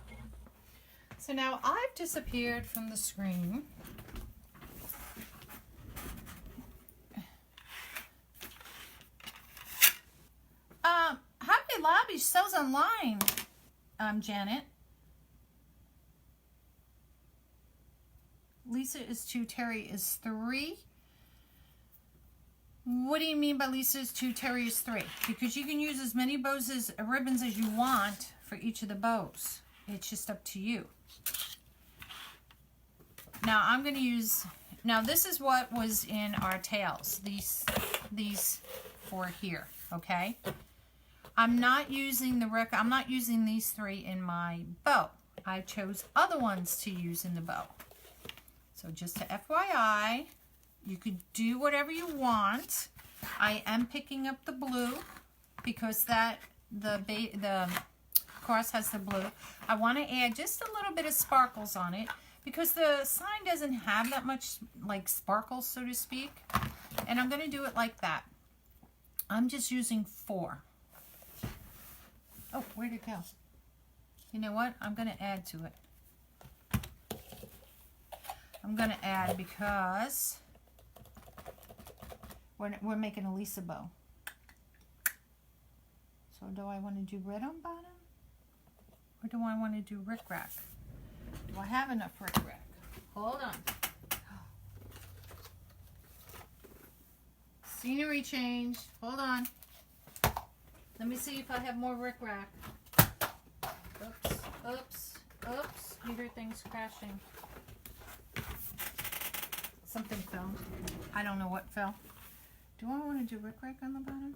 So now I've disappeared from the screen. Hobby Lobby sells online, Janet. Lisa is 2, Terry is 3. What do you mean by Lisa is 2, Terry is 3? Because you can use as many bows as ribbons as you want for each of the bows. It's just up to you. Now I'm going to use, now this is what was in our tails. These 4 here, okay? I'm not using I'm not using these 3 in my bow. I chose other ones to use in the bow. So just to FYI, you could do whatever you want. I am picking up the blue because the cross has the blue. I want to add just a little bit of sparkles on it because the sign doesn't have that much like sparkles, so to speak. And I'm going to do it like that. I'm just using 4. Oh, where'd it go? You know what? I'm going to add to it. I'm going to add because we're making a Lisa bow. So do I want to do red on bottom? Or do I want to do rickrack? Do I have enough rickrack? Hold on. Scenery change. Hold on. Let me see if I have more rickrack. Oops, oops, oops. You hear things crashing. Something fell. I don't know what fell. Do I want to do rickrack on the bottom?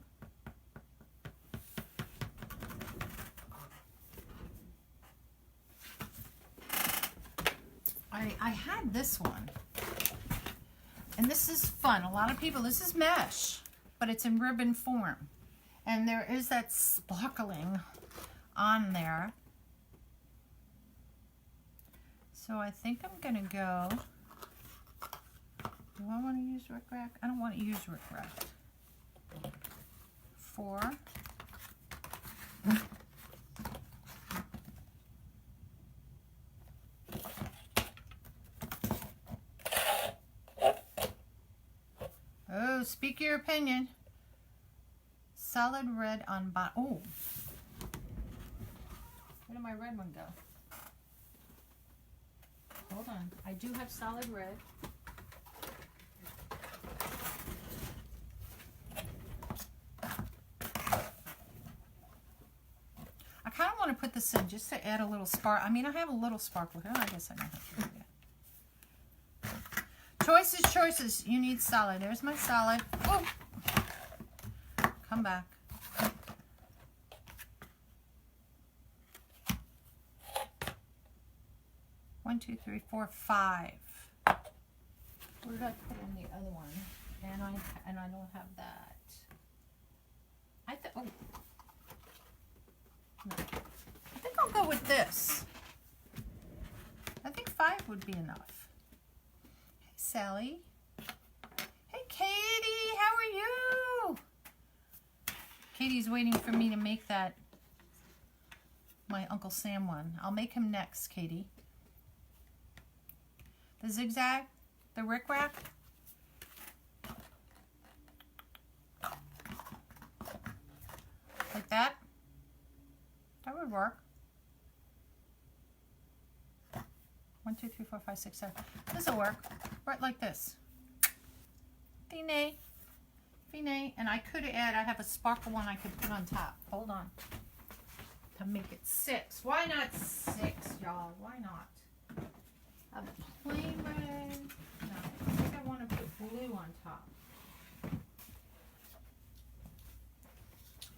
I had this one. And this is fun. A lot of people, this is mesh, but it's in ribbon form. And there is that sparkling on there. So I think I'm going to go, do I want to use rickrack? I don't want to use rickrack. 4. Oh, speak your opinion. Solid red on bottom. Oh, where did my red one go? Hold on. I do have solid red. I kind of want to put this in just to add a little spark. I mean, I have a little sparkle here. I guess I don't have to do that. Choices, choices. You need solid. There's my solid. Oh, come back. One, 2, 3, 4, 5. Where did I put in the other one? And I don't have that. Oh. No. I think I'll go with this. I think 5 would be enough. Hey, Sally. Hey, Katie. How are you? Katie's waiting for me to make that, my Uncle Sam one. I'll make him next, Katie. The zigzag, the rickrack. Like that. That would work. 1, 2, 3, 4, 5, 6, 7. This will work. Right like this. Fine. Fine. And I could add, I have a sparkle one I could put on top. Hold on. To make it 6. Why not 6, y'all? Why not? A plain red. No, I think I want to put blue on top.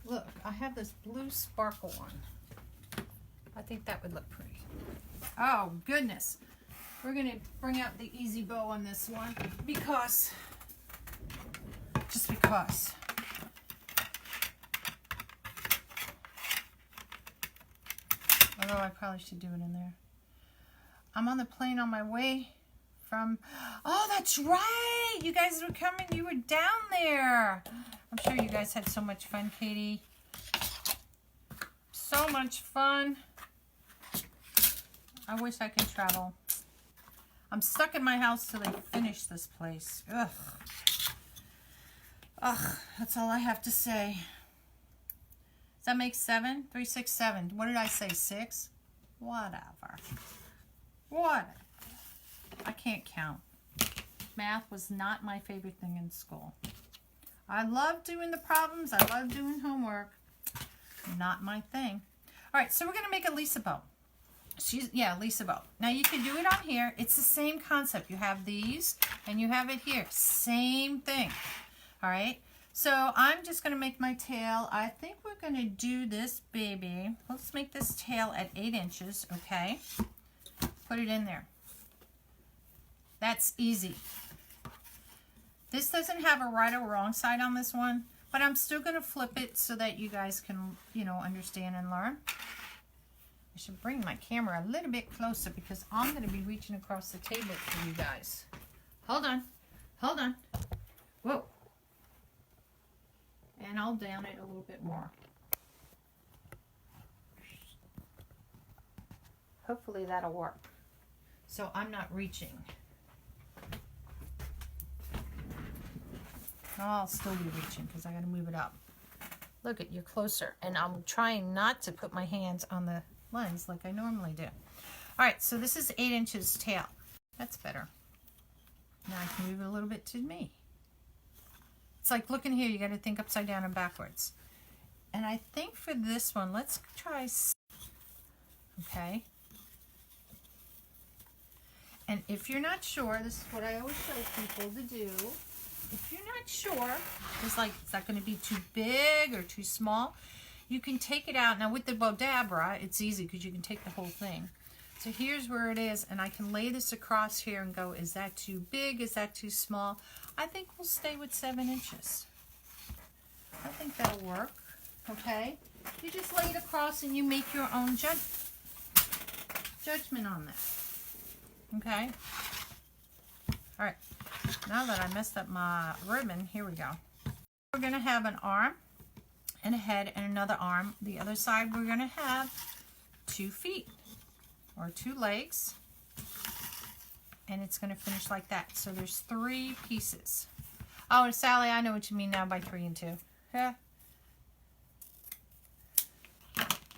Look, I have this blue sparkle one. I think that would look pretty. Oh, goodness. We're going to bring out the easy bow on this one because, just because. Although I probably should do it in there. I'm on the plane on my way from, oh, that's right. You guys were coming. You were down there. I'm sure you guys had so much fun, Katie. So much fun. I wish I could travel. I'm stuck in my house till they finish this place. Ugh. Ugh, that's all I have to say. Does that make 7? 3, 6, 7. What did I say? 6? Whatever. Whatever. I can't count. Math was not my favorite thing in school. I love doing the problems. I love doing homework. Not my thing. All right, so we're going to make a Lisa bow. Lisa bow. Now you can do it on here. It's the same concept. You have these and you have it here. Same thing. All right. So I'm just going to make my tail. I think we're going to do this baby. Let's make this tail at 8 inches. Okay. Put it in there. That's easy. This doesn't have a right or wrong side on this one, but I'm still going to flip it so that you guys can, understand and learn. I should bring my camera a little bit closer because I'm going to be reaching across the table for you guys. Hold on. Hold on. Whoa. And I'll down it a little bit more. Hopefully that'll work. So I'm not reaching. I'll still be reaching because I got to move it up. Look at, you're closer. And I'm trying not to put my hands on the lens like I normally do. All right, so this is 8 inches tail. That's better. Now I can move it a little bit to me. It's like, look in here, you got to think upside down and backwards. And I think for this one, let's try, okay. And if you're not sure, this is what I always show people to do. If you're not sure, it's like, is that going to be too big or too small? You can take it out. Now with the Bodabra, it's easy because you can take the whole thing. So here's where it is, and I can lay this across here and go, is that too big? Is that too small? I think we'll stay with 7 inches. I think that'll work, okay? You just lay it across and you make your own judgment on that, okay? All right, now that I messed up my ribbon, here we go. We're gonna have an arm and a head and another arm. The other side, we're gonna have 2 feet or 2 legs. And it's going to finish like that. So there's 3 pieces. Oh, Sally, I know what you mean now by 3 and 2. Yeah.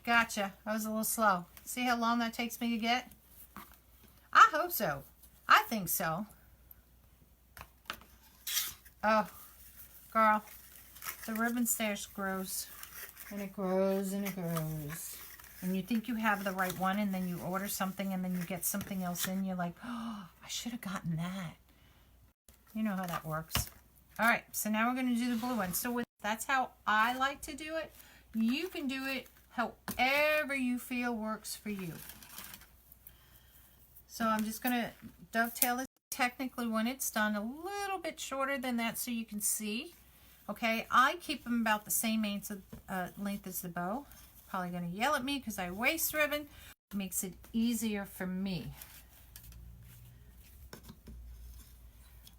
Gotcha. I was a little slow. See how long that takes me to get? I hope so. I think so. Oh, girl. The ribbon stash grows. And it grows and it grows. And you think you have the right one, and then you order something, and then you get something else in. You're like, oh, I should have gotten that. You know how that works. All right, so now we're going to do the blue one. So that's how I like to do it. You can do it however you feel works for you. So I'm just going to dovetail it. Technically, when it's done, a little bit shorter than that so you can see. Okay, I keep them about the same length as the bow. Probably going to yell at me because I waste ribbon. It makes it easier for me.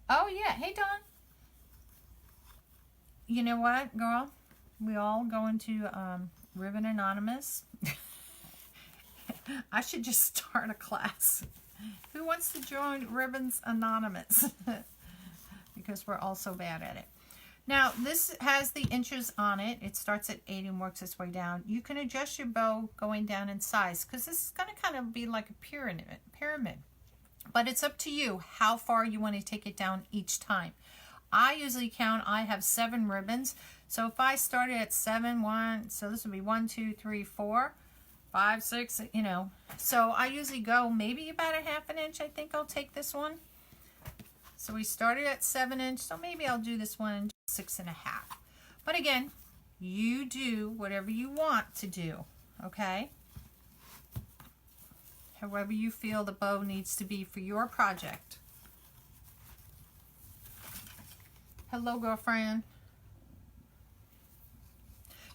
Oh yeah, hey Dawn. You know what, girl? We all go into Ribbon Anonymous. I should just start a class. Who wants to join Ribbons Anonymous? Because we're all so bad at it. Now, this has the inches on it. It starts at 8 and works its way down. You can adjust your bow going down in size because this is going to kind of be like a pyramid. But it's up to you how far you want to take it down each time. I usually count, I have 7 ribbons. So if I started at 7, so this would be 1, 2, 3, 4, 5, 6, So I usually go maybe about a ½ inch. I think I'll take this one. So we started at 7 inch, so maybe I'll do this one 6.5. But again, you do whatever you want to do, okay? however you feel the bow needs to be for your project. Hello, girlfriend.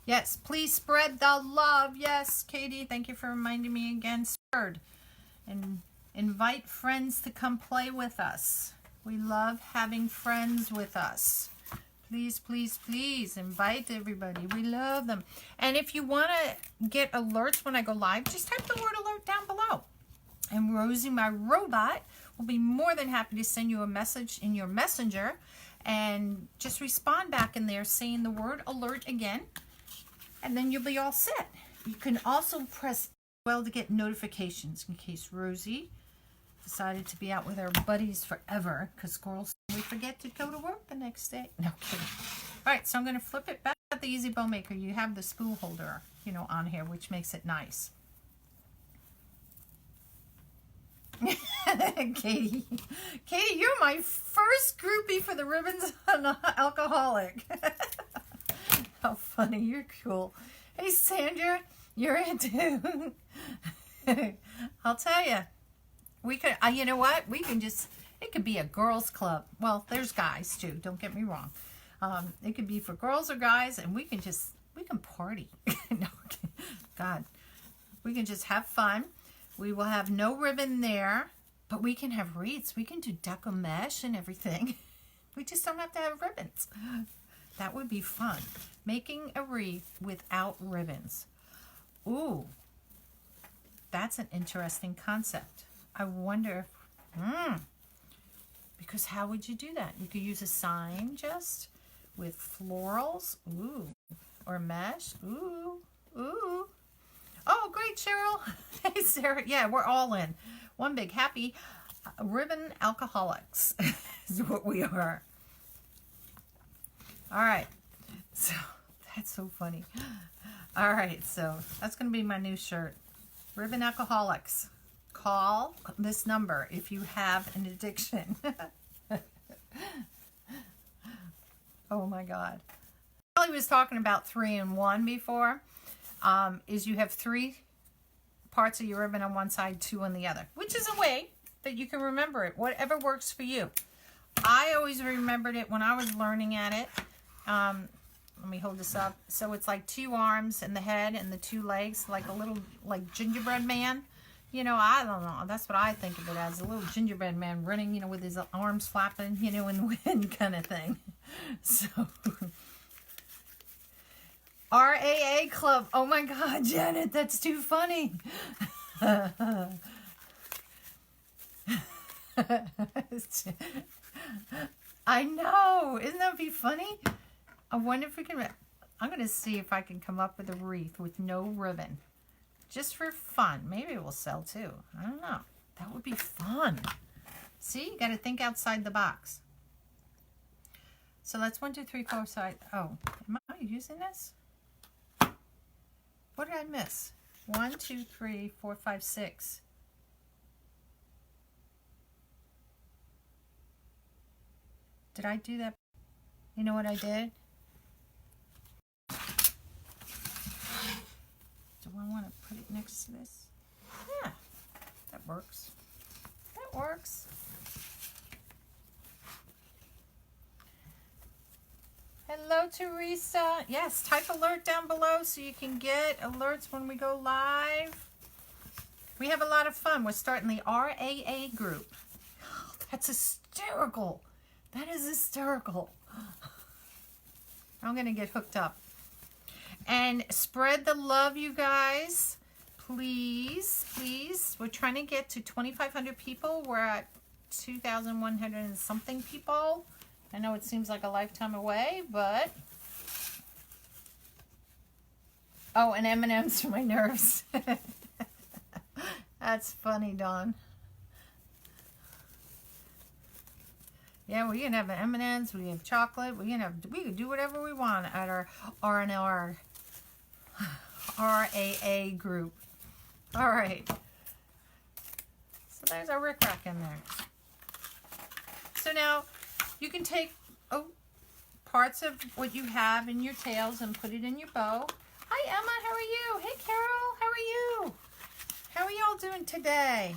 Yes, please spread the love. Yes, Katie, thank you for reminding me again. Spread and invite friends to come play with us. We love having friends with us. Please, please, please invite everybody. We love them. And if you want to get alerts when I go live, just type the word alert down below. And Rosie, my robot, will be more than happy to send you a message in your messenger and just respond back in there saying the word alert again. And then you'll be all set. You can also press well to get notifications in case Rosie decided to be out with our buddies forever, because girls, we forget to go to work the next day. No kidding. All right, so I'm going to flip it back at the Easy Bow Maker. You have the spool holder, you know, on here, which makes it nice. Katie, you're my first groupie for the Ribbons Alcoholic. How funny, you're cool. Hey, Sandra, you're in too. I'll tell you. We could, you know what? We can just, it could be a girls' club. Well, there's guys too, don't get me wrong. It could be for girls or guys, and we can party. No, God. We can just have fun. We will have no ribbon there, but we can have wreaths. We can do deco mesh and everything. We just don't have to have ribbons. That would be fun. Making a wreath without ribbons. Ooh, that's an interesting concept. I wonder if, because how would you do that? You could use a sign just with florals, ooh, or mesh, ooh, ooh. Oh, great, Cheryl. Hey, Sarah. Yeah, we're all in. One big happy ribbon alcoholics is what we are. All right. So that's so funny. All right. So that's going to be my new shirt. Ribbon alcoholics. Call this number if you have an addiction. Oh my God. Kelly was talking about 3-in-1 before. Is you have 3 parts of your ribbon on one side, 2 on the other, which is a way that you can remember it, whatever works for you. I always remembered it when I was learning at it. Let me hold this up. So it's like 2 arms and the head and the 2 legs, like a little, like gingerbread man. You know, I don't know. That's what I think of it as, a little gingerbread man running, you know, with his arms flapping, you know, in the wind kind of thing. So, RAA Club. Oh my God, Janet, that's too funny. I know. Isn't that be funny? I wonder if we can, I'm going to see if I can come up with a wreath with no ribbon. Just for fun. Maybe it will sell too. I don't know. That would be fun. See, you got to think outside the box. So that's 1, 2, 3, 4, 5. Oh, am I using this? What did I miss? 1, 2, 3, 4, 5, 6. Did I do that? You know what I did? Do I want to put it next to this? Yeah, that works. That works. Hello, Teresa. Yes, type alert down below so you can get alerts when we go live. We have a lot of fun. We're starting the RAA group. Oh, that's hysterical. That is hysterical. I'm going to get hooked up. And spread the love, you guys. Please, please. We're trying to get to 2,500 people. We're at 2,100 and something people. I know it seems like a lifetime away, but... Oh, and M&M's for my nerves. That's funny, Dawn. Yeah, we can have M&M's, we have chocolate, we can do whatever we want at our R&R RAA group. All right. So there's our rickrack in there. So now you can take parts of what you have in your tails and put it in your bow. Hi, Emma. How are you? Hey, Carol. How are you? How are y'all doing today?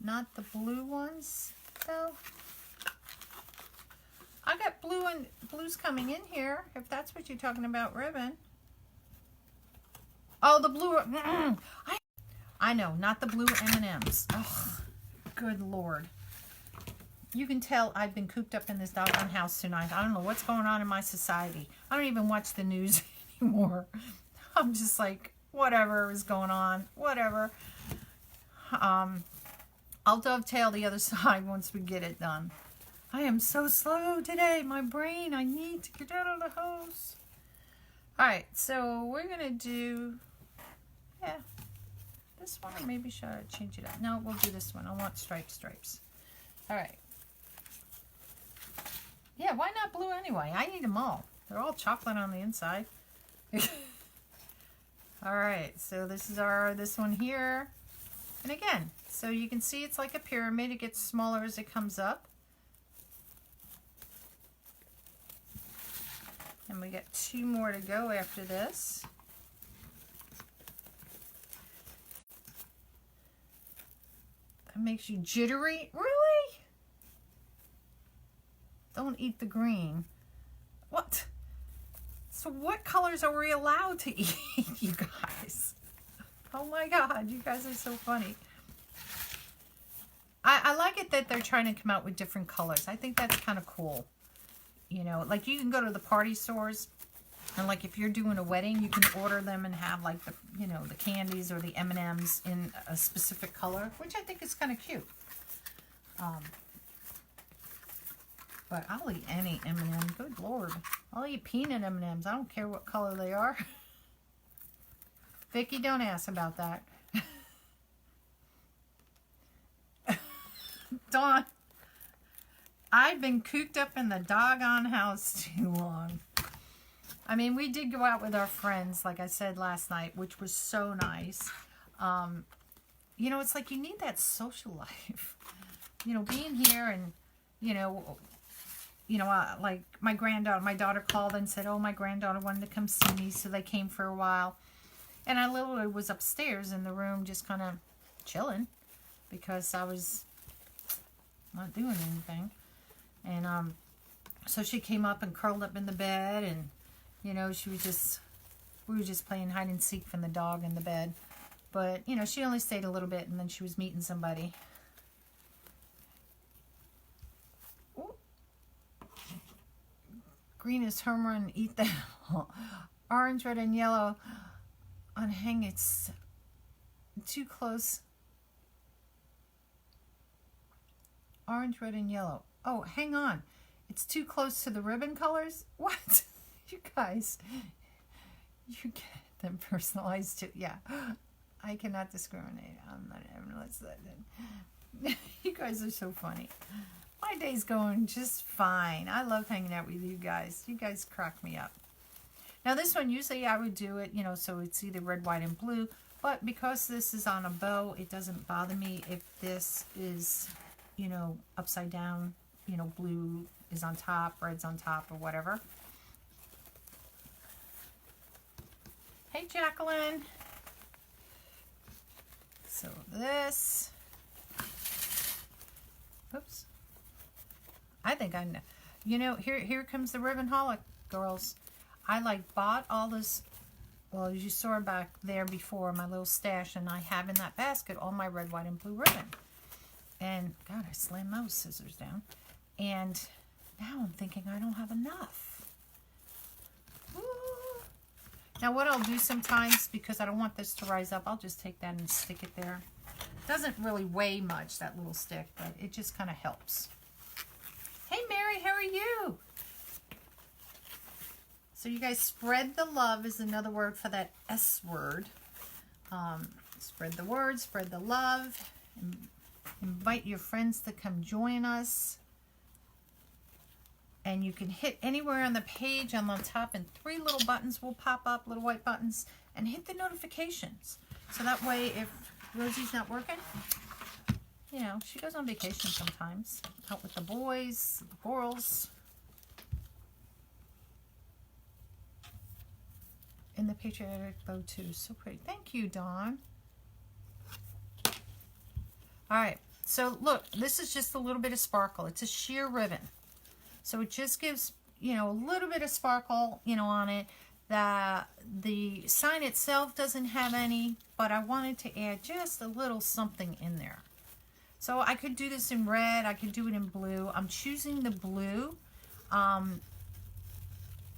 Not the blue ones, though. I got blues coming in here, if that's what you're talking about, ribbon. Oh, the blue. I know, not the blue M&Ms. Oh, good Lord. You can tell I've been cooped up in this doggone house tonight. I don't know what's going on in my society. I don't even watch the news anymore. I'm just like, whatever is going on, whatever. I'll dovetail the other side once we get it done. I am so slow today. My brain, I need to get out of the house. All right, so we're going to do, yeah, this one, or maybe should I change it up? No, we'll do this one. I want stripes. All right. Yeah, why not blue anyway? I need them all. They're all chocolate on the inside. All right, so this is this one here. And again, so you can see it's like a pyramid. It gets smaller as it comes up. And we got 2 more to go after this. That makes you jittery? Really? Don't eat the green. What? So what colors are we allowed to eat, you guys? Oh my God, you guys are so funny. I like it that they're trying to come out with different colors. I think that's kind of cool. You know, like you can go to the party stores and like if you're doing a wedding, you can order them and have like the, you know, the candies or the M&Ms in a specific color, which I think is kind of cute. But I'll eat any M&M. Good Lord. I'll eat peanut M&Ms. I don't care what color they are. Vicky, don't ask about that. Dawn, I've been cooped up in the doggone house too long. I mean, we did go out with our friends, like I said last night, which was so nice. You know, it's like you need that social life. You know, being here and, you know, like my daughter called and said, oh, my granddaughter wanted to come see me, so they came for a while. And I literally was upstairs in the room just kind of chilling because I was not doing anything. And so she came up and curled up in the bed, and, you know, we were just playing hide and seek from the dog in the bed. But, you know, she only stayed a little bit, and then she was meeting somebody. Green is home run, eat that. Orange, red, and yellow. Unhang, it's too close. Orange, red, and yellow. Oh, hang on. It's too close to the ribbon colors? What? You guys, you get them personalized too. Yeah, I cannot discriminate. I'm not having let's You guys are so funny. My day's going just fine. I love hanging out with you guys. You guys crack me up. Now this one, usually I would do it, you know, so it's either red, white, and blue. But because this is on a bow, it doesn't bother me if this is, you know, upside down, you know, blue is on top, red's on top, or whatever. Hey, Jacqueline. So this, oops. I think I know. You know, here comes the ribbon holic, girls. I like bought all this, well, as you saw back there before, my little stash, and I have in that basket all my red, white, and blue ribbon. And, God, I slammed those scissors down. And now I'm thinking I don't have enough. Ooh. Now, what I'll do sometimes, because I don't want this to rise up, I'll just take that and stick it there. It doesn't really weigh much, that little stick, but it just kind of helps. Hey, Mary, how are you? So you guys, spread the love is another word for that S word. Spread the word, spread the love. Invite your friends to come join us. And you can hit anywhere on the page on the top, and 3 little buttons will pop up, little white buttons, and hit the notifications. So that way, if Rosie's not working, you know, she goes on vacation sometimes, out with the boys, the girls. in the Patriotic bow too. So pretty. Thank you, Dawn. All right. So look, this is just a little bit of sparkle. It's a sheer ribbon. So it just gives, you know, a little bit of sparkle, you know, on it. The sign itself doesn't have any, but I wanted to add just a little something in there. So I could do this in red. I could do it in blue. I'm choosing the blue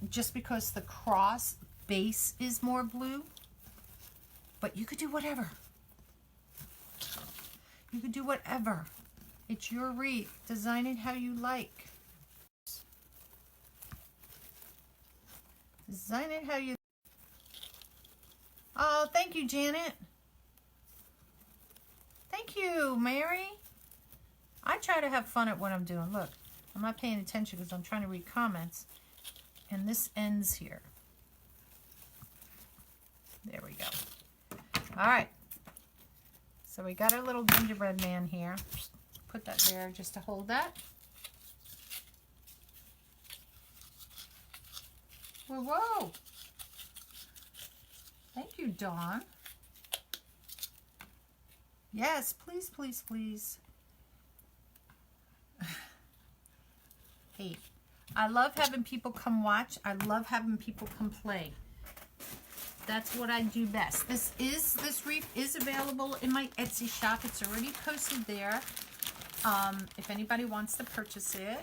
just because the cross base is more blue. But you could do whatever. You could do whatever. It's your wreath. Design it how you like. Design it how you... Oh, thank you, Janet. Thank you, Mary. I try to have fun at what I'm doing. Look, I'm not paying attention because I'm trying to read comments. And this ends here. There we go. All right. So we got our little gingerbread man here. Put that there just to hold that. Whoa, whoa. Thank you, Dawn. Yes, please, please, please. Hey, I love having people come watch. I love having people come play. That's what I do best. This wreath is available in my Etsy shop. It's already posted there. If anybody wants to purchase it.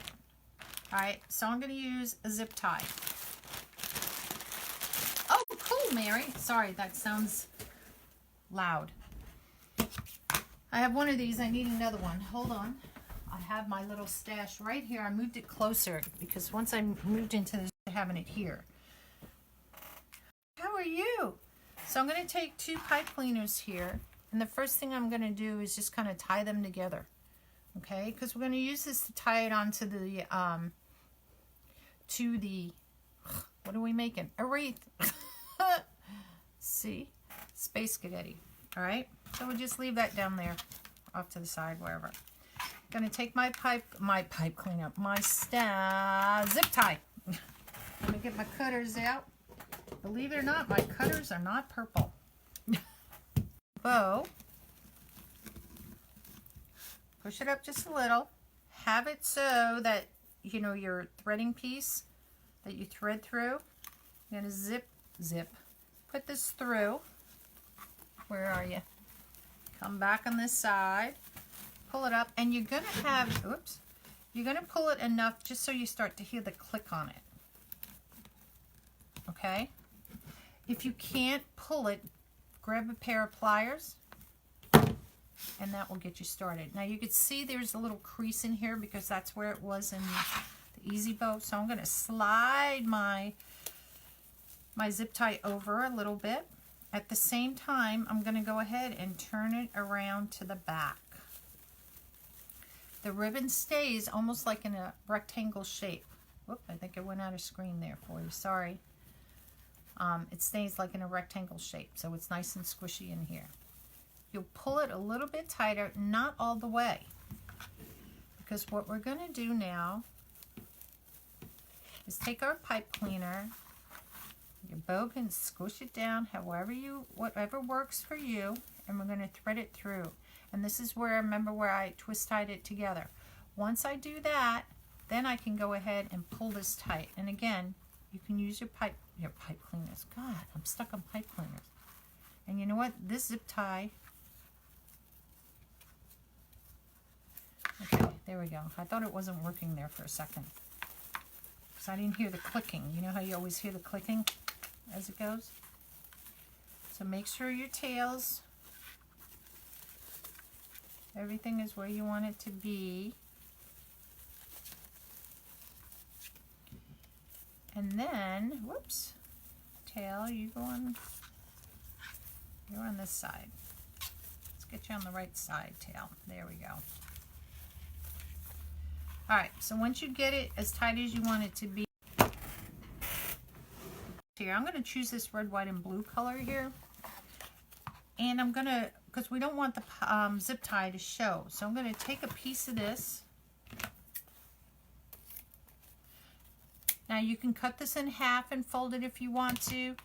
All right, so I'm going to use a zip tie. Oh, cool, Mary. Sorry, that sounds loud. I have one of these. I need another one. Hold on. I have my little stash right here. I moved it closer because once I moved into this, having it here. How are you? So I'm going to take 2 pipe cleaners here. And the first thing I'm going to do is just kind of tie them together. Okay? Because we're going to use this to tie it onto the, what are we making? A wreath. See? Space Cadetti. All right? So we'll just leave that down there off to the side, wherever. Going to take my pipe cleaner, my zip tie. Let me get my cutters out. Believe it or not, my cutters are not purple. Bow. Push it up just a little. Have it so that, you know, your threading piece that you thread through. You're going to zip. Put this through. Where are you? Come back on this side. Pull it up. And you're going to have, oops. You're going to pull it enough just so you start to hear the click on it. Okay? If you can't pull it, grab a pair of pliers and that will get you started. Now you can see there's a little crease in here because that's where it was in the Easy Bow. So I'm going to slide my zip tie over a little bit. At the same time, I'm going to go ahead and turn it around to the back. The ribbon stays almost like in a rectangle shape. Whoop, I think I went out of screen there for you. Sorry. It stays like in a rectangle shape, so it's nice and squishy in here. You'll pull it a little bit tighter, not all the way. Because what we're going to do now is take our pipe cleaner. Your bow can squish it down whatever works for you, and we're going to thread it through. And this is where, remember where I twist tied it together. Once I do that, then I can go ahead and pull this tight. And again, you can use your pipe cleaners. God, I'm stuck on pipe cleaners. And you know what? This zip tie. Okay, there we go. I thought it wasn't working there for a second. Because I didn't hear the clicking. You know how you always hear the clicking as it goes? So make sure your tails, everything is where you want it to be. And then, whoops, tail, you're on this side. Let's get you on the right side, tail. There we go. All right, so once you get it as tight as you want it to be, here, I'm going to choose this red, white, and blue color here. And I'm going to, because we don't want the zip tie to show, so I'm going to take a piece of this. Now you can cut this in half and fold it if you want to,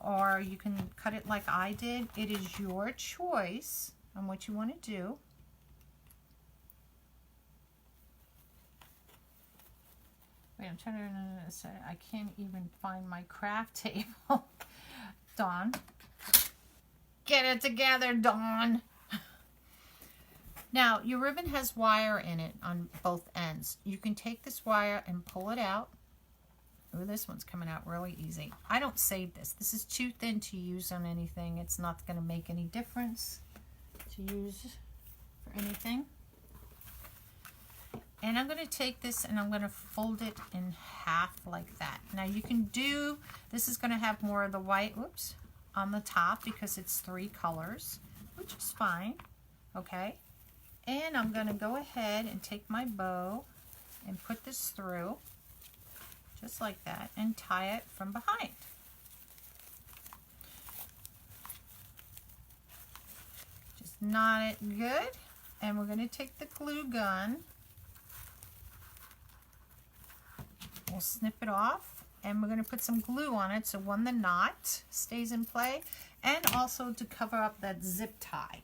or you can cut it like I did. It is your choice on what you want to do. Wait, I'm trying to say, I can't even find my craft table. Dawn. Get it together, Dawn. Now, your ribbon has wire in it on both ends. You can take this wire and pull it out. Oh, this one's coming out really easy. I don't save this. This is too thin to use on anything. It's not going to make any difference to use for anything. And I'm going to take this and I'm going to fold it in half like that. Now you can do, this is going to have more of the white, whoops, on the top because it's 3 colors, which is fine, okay? And I'm going to go ahead and take my bow and put this through, just like that, and tie it from behind. Just knot it good, and we're going to take the glue gun. We'll snip it off, and we're going to put some glue on it so the knot stays in play, and also to cover up that zip tie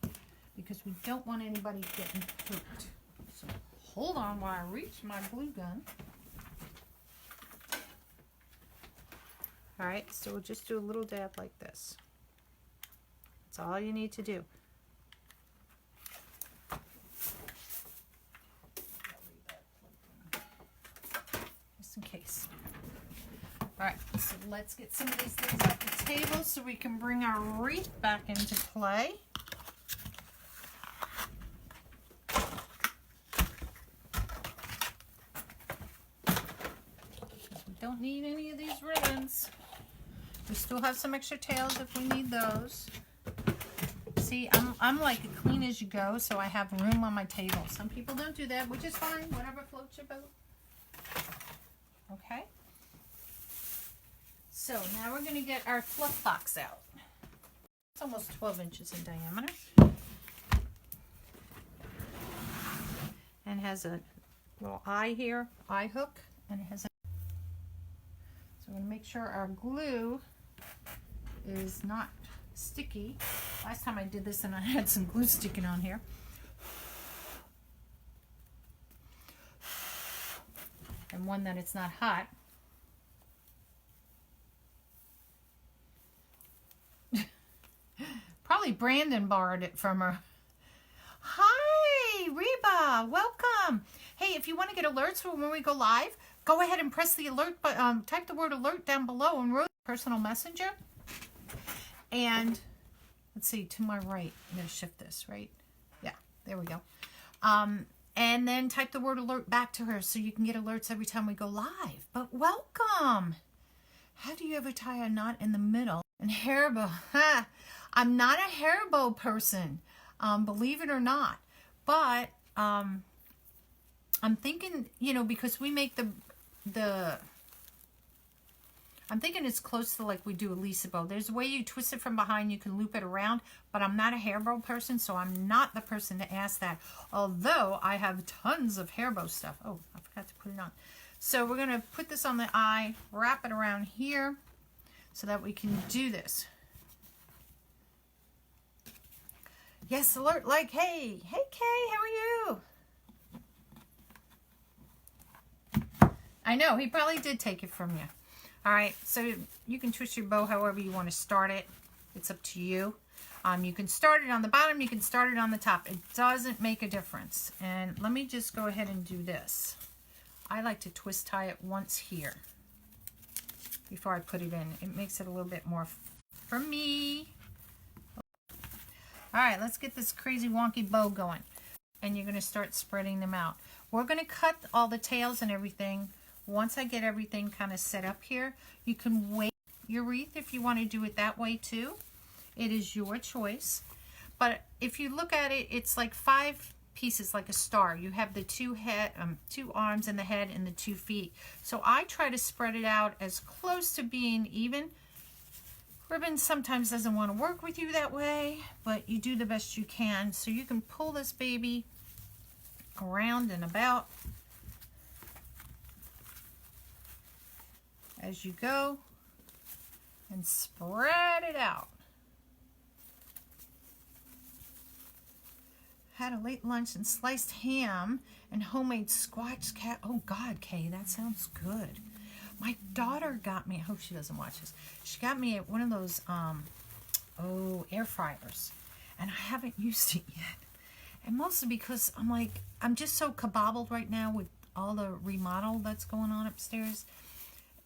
because we don't want anybody getting hurt. So hold on while I reach my glue gun. All right, so we'll just do a little dab like this. That's all you need to do. In case. All right, so let's get some of these things off the table so we can bring our wreath back into play. We don't need any of these ribbons. We still have some extra tails if we need those. See, I'm like clean as you go, so I have room on my table. Some people don't do that, which is fine. Whatever floats your boat. Okay, so now we're going to get our fluff box out. It's almost 12 inches in diameter and has a little eye here, eye hook, and it has a, so we're going to make sure our glue is not sticky. Last time I did this and I had some glue sticking on here. And one that it's not hot. Probably Brandon borrowed it from her. Hi, Reba, welcome. Hey, if you want to get alerts for when we go live, go ahead and press the alert button. Type the word alert down below and wrote personal messenger. And let's see, to my right, I'm going to shift this, right? Yeah, there we go. And then type the word alert back to her so you can get alerts every time we go live. But welcome. How do you ever tie a knot in the middle? And hair bow. I'm not a hair bow person, believe it or not. But I'm thinking, you know, because we make I'm thinking it's close to like we do a Lisa bow. There's a way you twist it from behind. You can loop it around, but I'm not a hair bow person, so I'm not the person to ask that. Although I have tons of hair bow stuff. Oh, I forgot to put it on. So we're going to put this on the eye, wrap it around here so that we can do this. Yes, alert, like, hey, Kay, how are you? I know, he probably did take it from you. All right, so you can twist your bow however you want to start it. It's up to you. You can start it on the bottom, you can start it on the top. It doesn't make a difference. And let me just go ahead and do this. I like to twist tie it once here before I put it in. It makes it a little bit more for me. All right, let's get this crazy wonky bow going. And you're going to start spreading them out. We're going to cut all the tails and everything. Once I get everything kind of set up here, you can weight your wreath if you want to do it that way too. It is your choice. But if you look at it, it's like 5 pieces, like a star. You have the 2 arms and the head and the 2 feet. So I try to spread it out as close to being even. Ribbon sometimes doesn't want to work with you that way, but you do the best you can. So you can pull this baby around and about as you go. and spread it out. Had a late lunch and sliced ham and homemade squash cat. Oh God, Kay, that sounds good. My daughter got me, I hope she doesn't watch this. She got me one of those air fryers, and I haven't used it yet. And mostly because I'm just so kabobbled right now with all the remodel that's going on upstairs.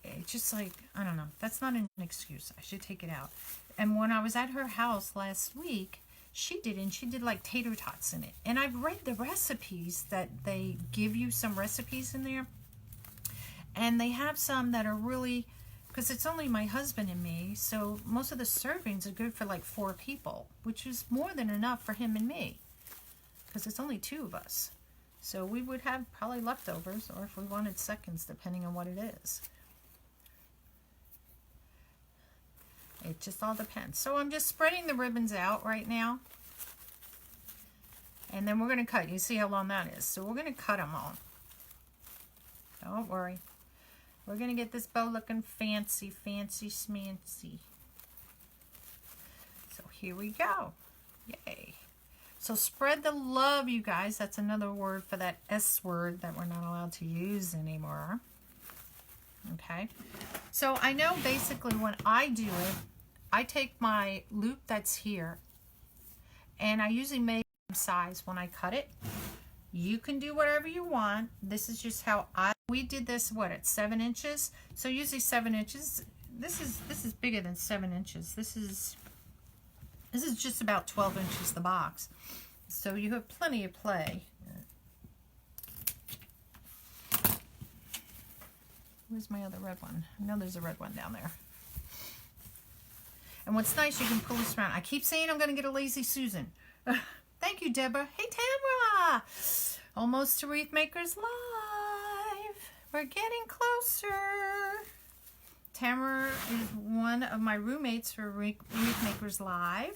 It's just like, I don't know. That's not an excuse. I should take it out. And when I was at her house last week, she did like tater tots in it. And I've read the recipes that they give you some recipes in there. And they have some that are really, because it's only my husband and me, so most of the servings are good for like 4 people, which is more than enough for him and me, because it's only 2 of us. So we would have probably leftovers, or if we wanted seconds, depending on what it is. It just all depends. So I'm just spreading the ribbons out right now. And then we're going to cut. You see how long that is. So we're going to cut them all. Don't worry. We're going to get this bow looking fancy, fancy, smancy. So here we go. Yay. So spread the love, you guys. That's another word for that S word that we're not allowed to use anymore. Okay. So I know basically when I do it, I take my loop that's here, and I usually make size when I cut it. You can do whatever you want. This is just how we did this, what, at 7 inches? So usually 7 inches. This is bigger than 7 inches. This is just about 12 inches, the box. So you have plenty of play. Where's my other red one? I know there's a red one down there. And what's nice, you can pull this around. I keep saying I'm going to get a Lazy Susan. Thank you, Deborah. Hey, Tamara. Almost to Wreath Makers Live. We're getting closer. Tamara is one of my roommates for Wreath Makers Live.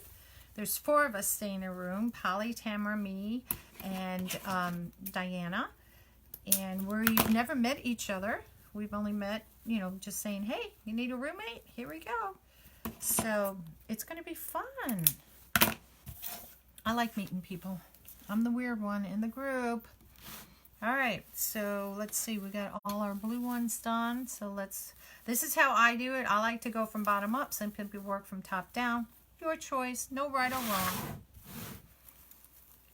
There's 4 of us staying in a room. Polly, Tamara, me, and Diana. And we've never met each other. We've only met, you know, just saying, hey, you need a roommate? Here we go. So it's going to be fun. I like meeting people. I'm the weird one in the group. All right, so let's see. We got all our blue ones done. So this is how I do it. I like to go from bottom up. Some people work from top down. Your choice. No right or wrong.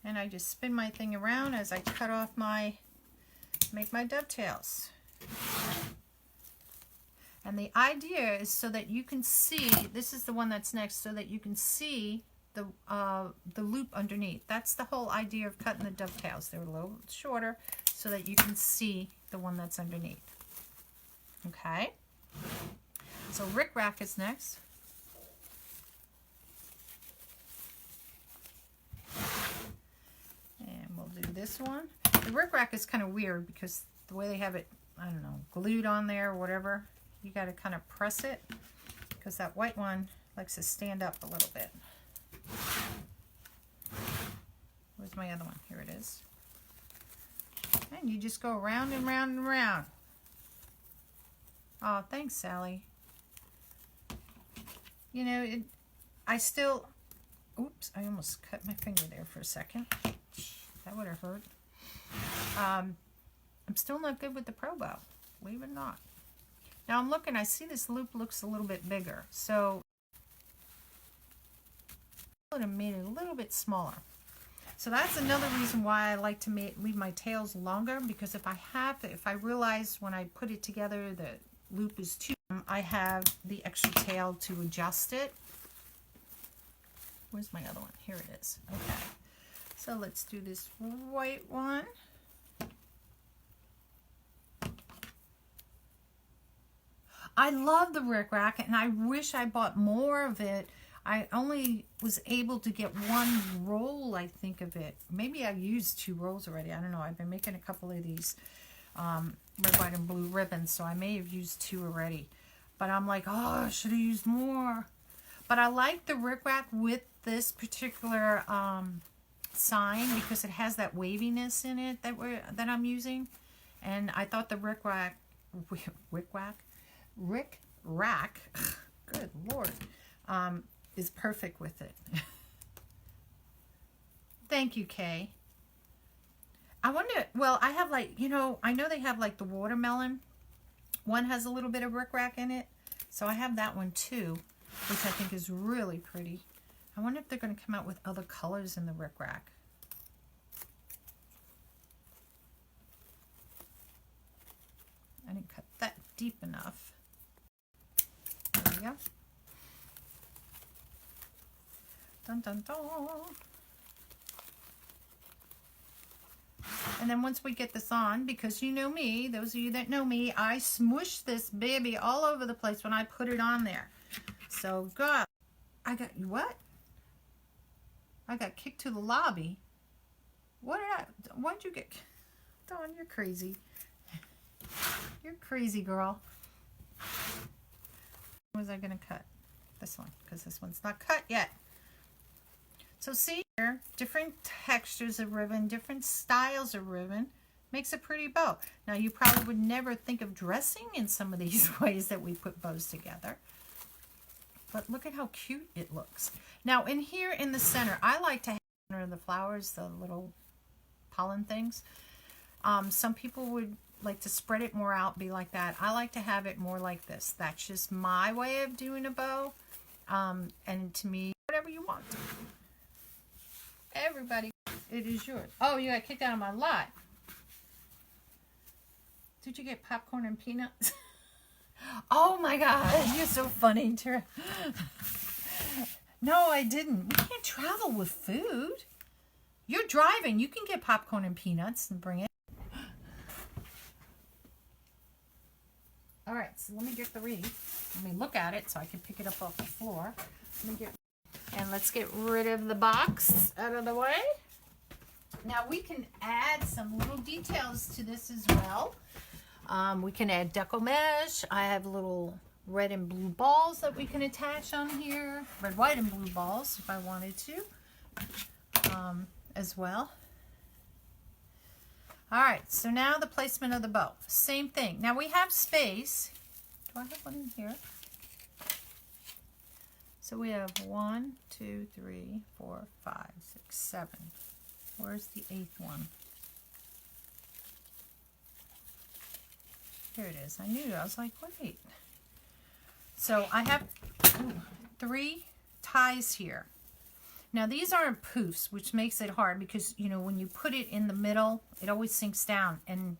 And I just spin my thing around as I cut off make my dovetails. And the idea is so that you can see, this is the one that's next, so that you can see the loop underneath. That's the whole idea of cutting the dovetails. They're a little shorter so that you can see the one that's underneath. Okay? So Rick Rack is next. And we'll do this one. The Rick Rack is kind of weird because the way they have it, I don't know, glued on there or whatever. You got to kind of press it because that white one likes to stand up a little bit. Where's my other one? Here it is. And you just go around and round and round. Oh, thanks, Sally. You know, oops, I almost cut my finger there for a second. That would have hurt. I'm still not good with the Pro Bow, believe it or not. Now I'm looking, I see this loop looks a little bit bigger. So I would have made it a little bit smaller. So that's another reason why I like to leave my tails longer, because if I realize when I put it together the loop is too, I have the extra tail to adjust it. Where's my other one? Here it is. Okay. So let's do this white one. I love the Rick Rack, and I wish I bought more of it. I only was able to get 1 roll, I think, of it. Maybe I used 2 rolls already. I don't know. I've been making a couple of these red, white, and blue ribbons, so I may have used 2 already. But I'm like, oh, I should have used more. But I like the Rick Rack with this particular sign because it has that waviness in it that I'm using. And I thought the Rick Rack good Lord, is perfect with it. Thank you, Kay. I wonder, well, I have like, you know, I know they have like the watermelon. One has a little bit of rickrack in it. So I have that one too, which I think is really pretty. I wonder if they're going to come out with other colors in the rickrack. I didn't cut that deep enough. There we go. Dun dun dun. And then once we get this on, because you know me, those of you that know me, I smush this baby all over the place when I put it on there. So, God, I got, what? I got kicked to the lobby. Why'd you get, Dawn, you're crazy. You're crazy, girl. When was I going to cut? This one, because this one's not cut yet. So see here, different textures of ribbon, different styles of ribbon, makes a pretty bow. Now you probably would never think of dressing in some of these ways that we put bows together. But look at how cute it looks. Now in here in the center, I like to have the flowers, the little pollen things. Some people would like to spread it more out, be like that. I like to have it more like this. That's just my way of doing a bow. And to me, whatever you want. Everybody, it is yours. Oh, you got kicked out of my lot. Did you get popcorn and peanuts? Oh my God, you're so funny, Tara. No, I didn't. We can't travel with food. You're driving. You can get popcorn and peanuts and bring it. All right, so let me get the wreath. Let me look at it so I can pick it up off the floor. And let's get rid of the box out of the way. Now we can add some little details to this as well. We can add deco mesh. I have little red and blue balls that we can attach on here. Red, white, and blue balls if I wanted to as well. All right, so now the placement of the bow. Same thing. Now we have space. Do I have one in here? So we have 1, 2, 3, 4, 5, 6, 7. Where's the 8th one? Here it is. I knew. I was like, wait. So I have 3 ties here. Now these aren't poofs, which makes it hard because, you know, when you put it in the middle, it always sinks down. And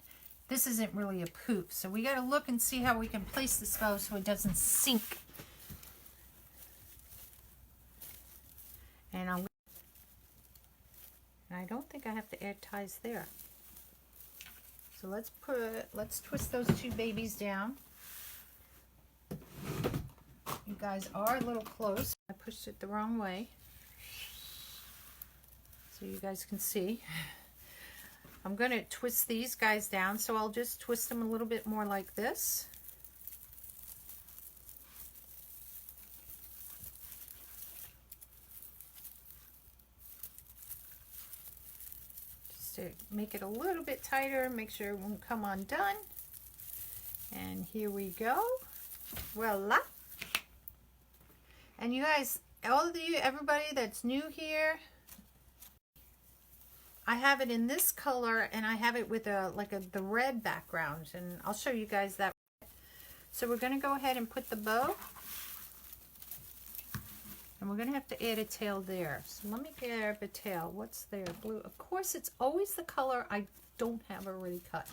this isn't really a poof. So we got to look and see how we can place this bow so it doesn't sink. And I don't think I have to add ties there. So let's twist those 2 babies down. You guys are a little close. I pushed it the wrong way. So you guys can see. I'm going to twist these guys down, so I'll just twist them a little bit more like this. To make it a little bit tighter, make sure it won't come undone. And here we go. Voila. And you guys, all of you, everybody that's new here, I have it in this color and I have it with the red background, and I'll show you guys that. So we're going to go ahead and put the bow. And we're going to have to add a tail there. So let me grab a tail. What's there? Blue. Of course, it's always the color I don't have already cut.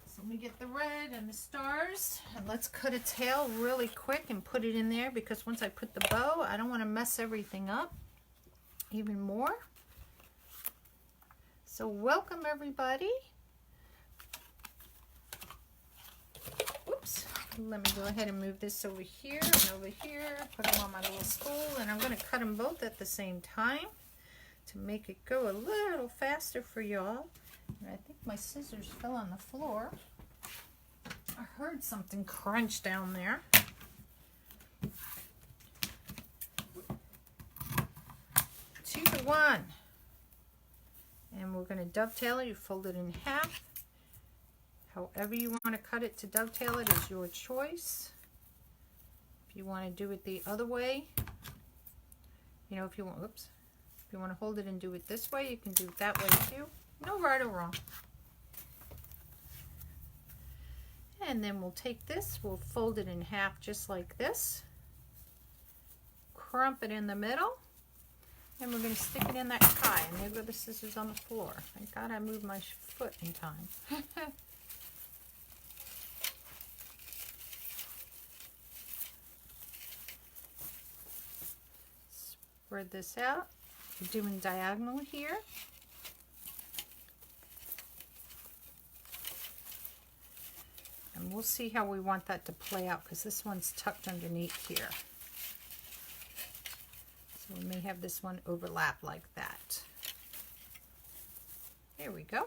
So let me get the red and the stars. And let's cut a tail really quick and put it in there, because once I put the bow, I don't want to mess everything up even more. So welcome, everybody. Oops. Let me go ahead and move this over here and over here, put them on my little spool, and I'm going to cut them both at the same time to make it go a little faster for y'all. And I think my scissors fell on the floor. I heard something crunch down there. 2 to 1. And we're going to dovetail it. You fold it in half. However you want to cut it to dovetail it is your choice. If you want to do it the other way, you know, if you want, oops, if you want to hold it and do it this way, you can do it that way too. No right or wrong. And then we'll take this, we'll fold it in half just like this. Crump it in the middle. And we're going to stick it in that tie. And there go the scissors on the floor. Thank God I moved my foot in time. Spread this out. We're doing diagonal here. And we'll see how we want that to play out because this one's tucked underneath here. So we may have this one overlap like that. There we go.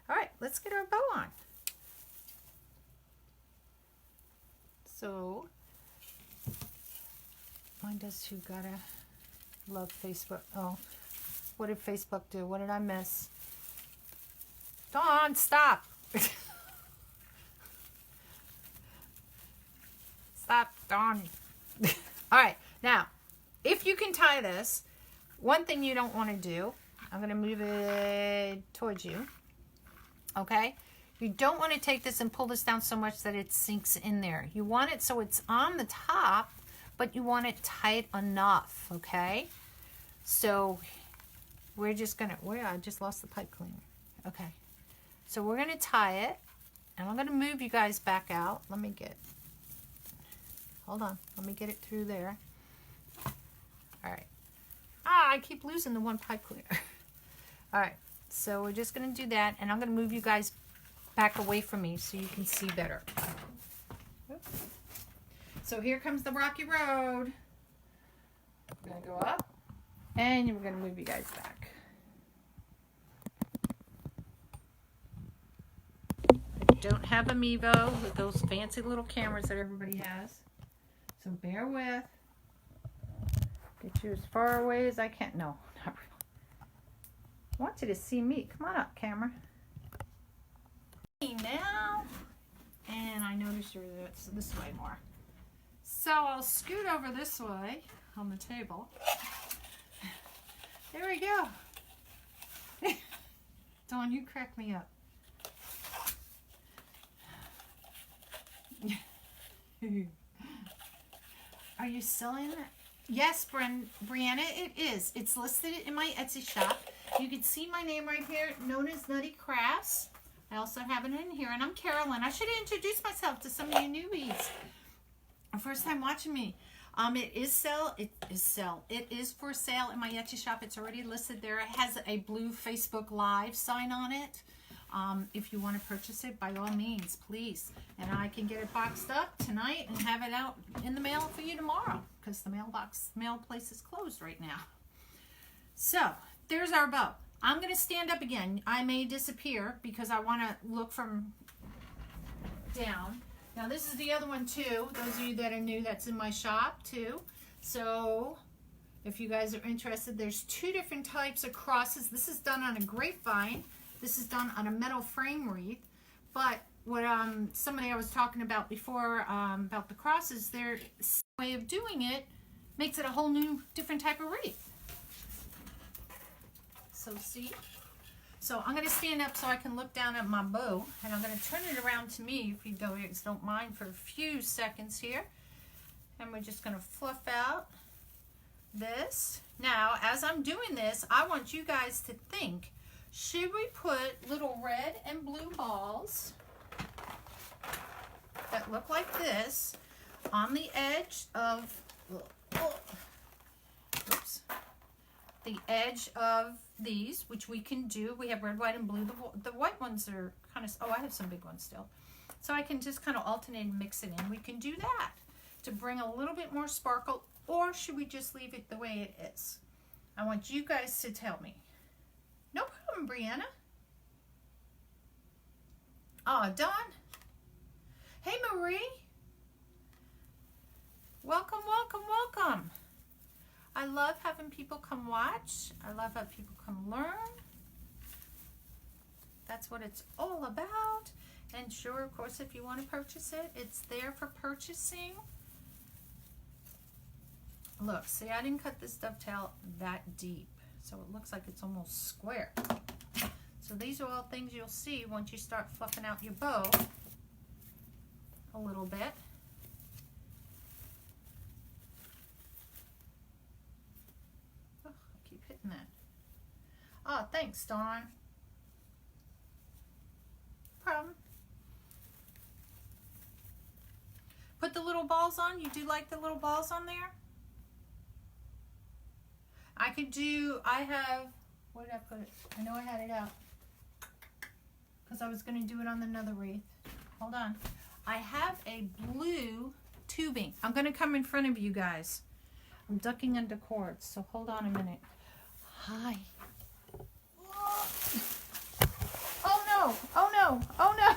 All right, let's get our bow on. So, mine does too, gotta love Facebook. Oh, what did Facebook do? What did I miss? Dawn, stop. Stop, Dawn. All right, now, if you can tie this, one thing you don't want to do, I'm going to move it towards you, okay? You don't want to take this and pull this down so much that it sinks in there. You want it so it's on the top, but you want it tight enough, okay? So we're just going to, I just lost the pipe cleaner. Okay, so we're going to tie it, and I'm going to move you guys back out. Let me get, hold on, let me get it through there. All right. Ah, I keep losing the one pipe cleaner. All right, so we're just going to do that, and I'm going to move you guys back away from me so you can see better. Oops. So here comes the rocky road. We're going to go up, and we're going to move you guys back. I don't have a Mevo with those fancy little cameras that everybody has, so bear with. Get you as far away as I can. No, not really. I want you to see me. Come on up, camera. Now, and I notice you're this way more. So I'll scoot over this way on the table. There we go. Dawn, you crack me up. Are you selling it? Yes, Brianna, it is. It's listed in my Etsy shop. You can see my name right here, known as Nutty Crafts. I also have it in here, and I'm Carolyn. I should introduce myself to some of you newbies. First time watching me. It is for sale in my Etsy shop. It's already listed there. It has a blue Facebook Live sign on it. If you want to purchase it, by all means, please. And I can get it boxed up tonight and have it out in the mail for you tomorrow because the mail place is closed right now. So, there's our bow. I'm going to stand up again. I may disappear because I want to look from down. Now, this is the other one, too. Those of you that are new, that's in my shop, too. So, if you guys are interested, there's two different types of crosses. This is done on a grapevine. This is done on a metal frame wreath. But what somebody I was talking about before about the crosses, their way of doing it makes it a whole new, different type of wreath. So see? So I'm going to stand up so I can look down at my bow, and I'm going to turn it around to me, if you guys don't mind, for a few seconds here. And we're just going to fluff out this. Now, as I'm doing this, I want you guys to think, should we put little red and blue balls that look like this on the edge of, oops, the edge of these, which we can do. We have red, white, and blue. The white ones are kind of, oh, I have some big ones still. So I can just kind of alternate and mix it in. We can do that to bring a little bit more sparkle, or should we just leave it the way it is? I want you guys to tell me. No problem, Brianna. Oh, Dawn. Hey, Marie. Welcome, welcome, welcome. I love having people come watch. I love having people come learn. That's what it's all about. And sure, of course, if you want to purchase it, it's there for purchasing. Look, see, I didn't cut this dovetail that deep, so it looks like it's almost square. So these are all things you'll see once you start fluffing out your bow a little bit. Oh, I keep hitting that. Oh, thanks, Dawn. No problem. Put the little balls on. You do like the little balls on there? I could do, I have, where did I put it? I know I had it out because I was going to do it on another wreath. Hold on. I have a blue tubing. I'm going to come in front of you guys. I'm ducking under cords, so hold on a minute. Hi. Oh no, oh no, oh no.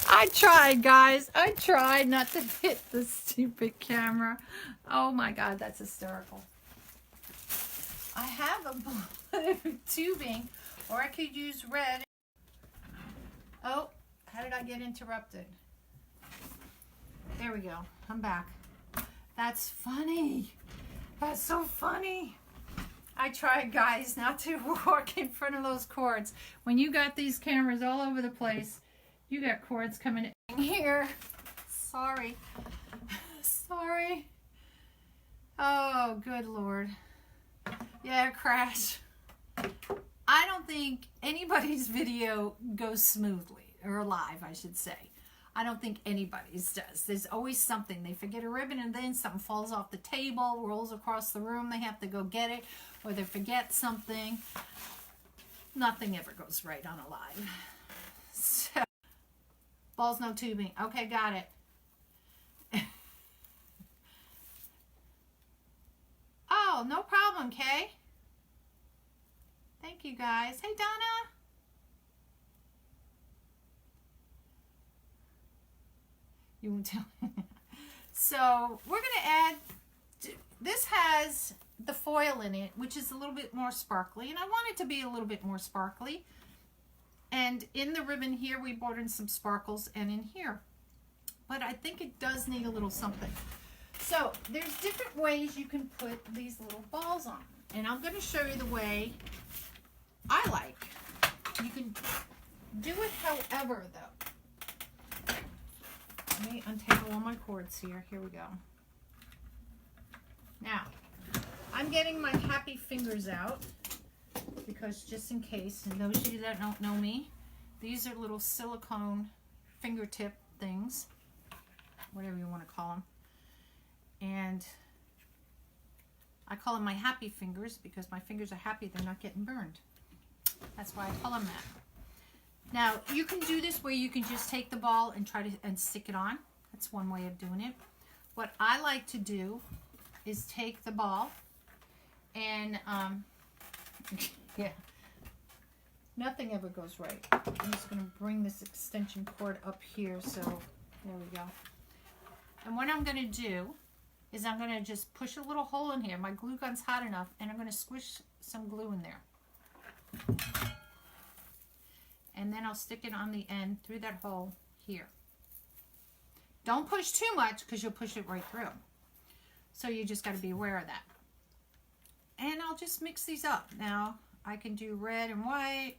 I tried, guys. I tried not to hit the stupid camera. Oh my God, that's hysterical. I have a blue tubing, or I could use red. Oh, how did I get interrupted? There we go. I'm back. That's funny. That's so funny. I tried, guys, not to walk in front of those cords. When you got these cameras all over the place, you got cords coming in here. Sorry. Sorry. Oh, good Lord. Yeah, crash. I don't think anybody's video goes smoothly, or live, I should say. I don't think anybody's does. There's always something. They forget a ribbon and then something falls off the table, rolls across the room. They have to go get it, or they forget something. Nothing ever goes right on a live. So, balls, no tubing. Okay, got it. Oh, no problem, Kay. Thank you, guys. Hey, Donna. You won't tell me. So we're going to add, this has the foil in it, which is a little bit more sparkly, and I want it to be a little bit more sparkly. And in the ribbon here, we bordered some sparkles, and in here. But I think it does need a little something. So there's different ways you can put these little balls on. And I'm going to show you the way I like. You can do it however, though. Let me untangle all my cords here. Here we go. Now, I'm getting my happy fingers out because just in case, and those of you that don't know me, these are little silicone fingertip things, whatever you want to call them. And I call them my happy fingers because my fingers are happy they're not getting burned. That's why I call them that. Now, you can do this where you can just take the ball and try to stick it on. That's one way of doing it. What I like to do is take the ball and, yeah, nothing ever goes right. I'm just going to bring this extension cord up here, so there we go. And what I'm going to do is I'm going to just push a little hole in here. My glue gun's hot enough, and I'm going to squish some glue in there. And then I'll stick it on the end through that hole here. Don't push too much because you'll push it right through. So you just got to be aware of that. And I'll just mix these up. Now I can do red and white,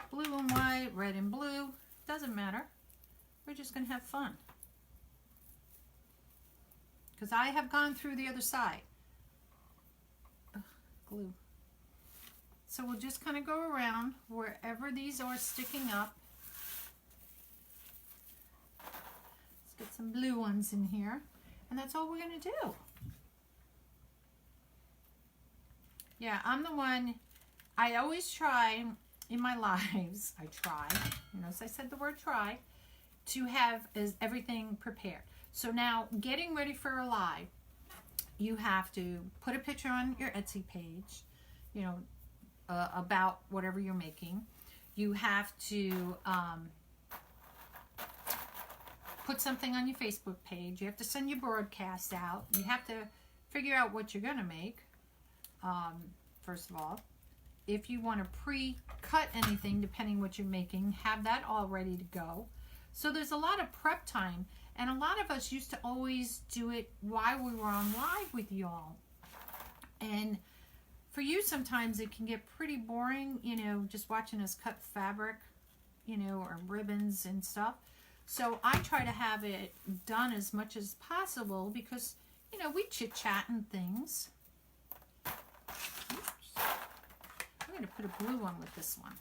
blue and white, red and blue. Doesn't matter. We're just going to have fun. Because I have gone through the other side. Ugh, glue. So we'll just kind of go around wherever these are sticking up. Let's get some blue ones in here. And that's all we're going to do. Yeah, I'm the one, I always try in my lives, I try, you notice I said the word try, to have everything prepared. So now, getting ready for a live, you have to put a picture on your Etsy page, you know, about whatever you're making. You have to put something on your Facebook page. You have to send your broadcast out. You have to figure out what you're going to make, first of all. If you want to pre-cut anything, depending what you're making, have that all ready to go. So there's a lot of prep time. And a lot of us used to always do it while we were on live with y'all. And for you, sometimes it can get pretty boring, you know, just watching us cut fabric, you know, or ribbons and stuff. So I try to have it done as much as possible because, you know, we chit-chat and things. Oops. I'm going to put a blue one with this one.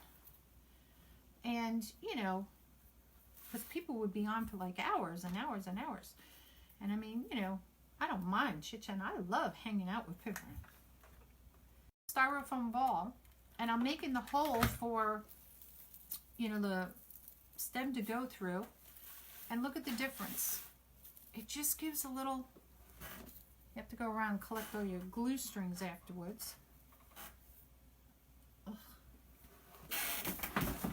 And, you know, because people would be on for like hours and hours and hours. And I mean, you know, I don't mind chit-chatting. I love hanging out with people. Styrofoam ball, and I'm making the hole for, you know, the stem to go through. And look at the difference. It just gives a little, you have to go around and collect all your glue strings afterwards. Ugh.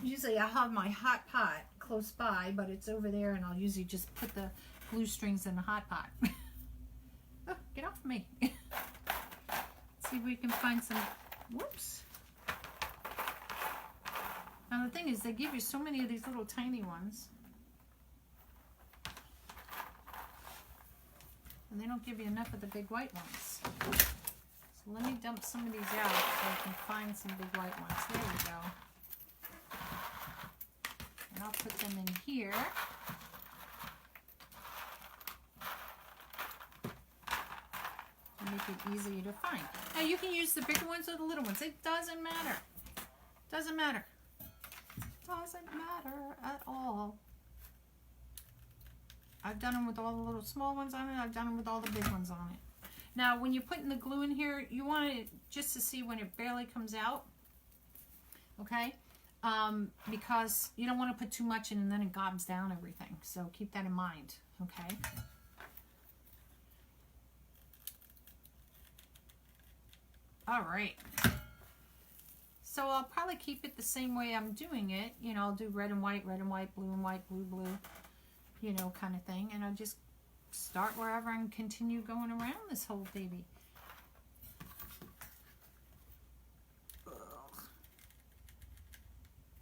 Usually I have my hot pot close by, but it's over there, and I'll usually just put the glue strings in the hot pot. Oh, get off me. Let's see if we can find some, whoops. Now the thing is, they give you so many of these little tiny ones. And they don't give you enough of the big white ones. So let me dump some of these out so I can find some big white ones. There we go. And I'll put them in here. To make it easier to find. Now you can use the bigger ones or the little ones. It doesn't matter. Doesn't matter. Doesn't matter at all. I've done them with all the little small ones on it. I've done them with all the big ones on it. Now, when you're putting the glue in here, you want it just to see when it barely comes out. Okay? Because you don't want to put too much in and then it gobs down everything. So keep that in mind. Okay? All right. So I'll probably keep it the same way I'm doing it. You know, I'll do red and white, blue and white, blue, blue. You know, kind of thing. And I'll just start wherever and continue going around this whole baby. Ugh.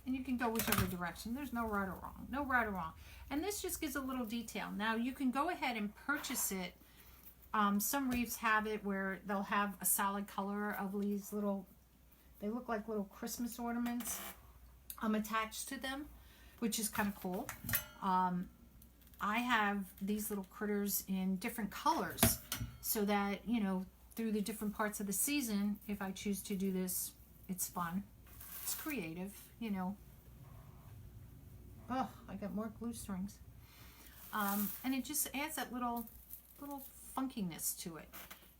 And you can go whichever direction. There's no right or wrong. No right or wrong. And this just gives a little detail. Now, you can go ahead and purchase it. Some wreaths have it where they'll have a solid color of these little, they look like little Christmas ornaments attached to them, which is kind of cool. I have these little critters in different colors so that, you know, through the different parts of the season, if I choose to do this, it's fun. It's creative, you know. Oh, I got more glue strings. And it just adds that little funkiness to it.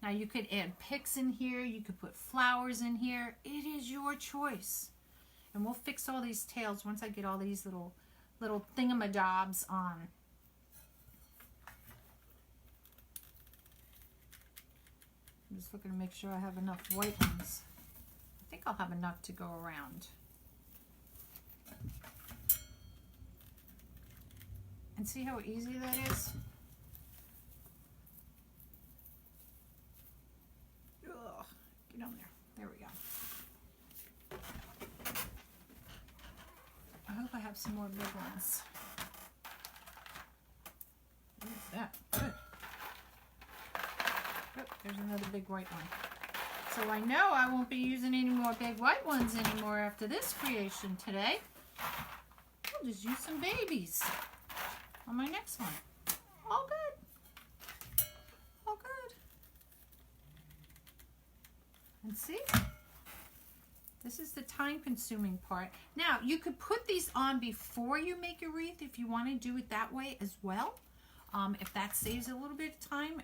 Now you could add picks in here. You could put flowers in here. It is your choice. And we'll fix all these tails once I get all these little thingamadobs on. I'm just looking to make sure I have enough white ones. I think I'll have enough to go around. And see how easy that is? Ugh, get on there. There we go. I hope I have some more big ones. What is that? Good. Oh, there's another big white one. So I know I won't be using any more big white ones anymore after this creation today. I'll just use some babies on my next one. All good. All good. And see? This is the time-consuming part. Now, you could put these on before you make your wreath if you want to do it that way as well. If that saves a little bit of time.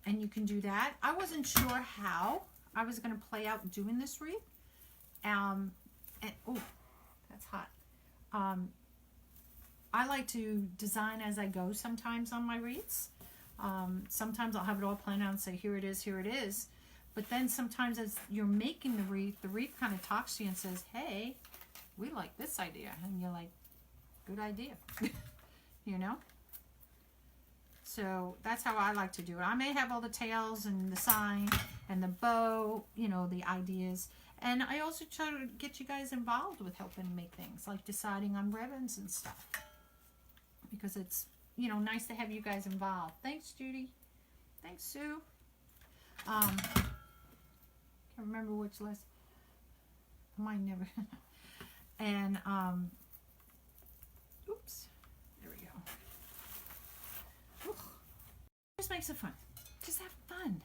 And you can do that. I wasn't sure how I was going to play out doing this wreath. And oh, that's hot. I like to design as I go sometimes on my wreaths. Sometimes I'll have it all planned out and say, here it is, here it is. But then sometimes as you're making the wreath kind of talks to you and says, hey, we like this idea. And you're like, good idea. You know? So that's how I like to do it. I may have all the tails and the sign and the bow, you know, the ideas. And I also try to get you guys involved with helping make things, like deciding on ribbons and stuff. because it's, you know, nice to have you guys involved. Thanks, Judy. Thanks, Sue. Can't remember which list. Mine never. And, oops. There we go. Whew. Just makes it fun. Just have fun.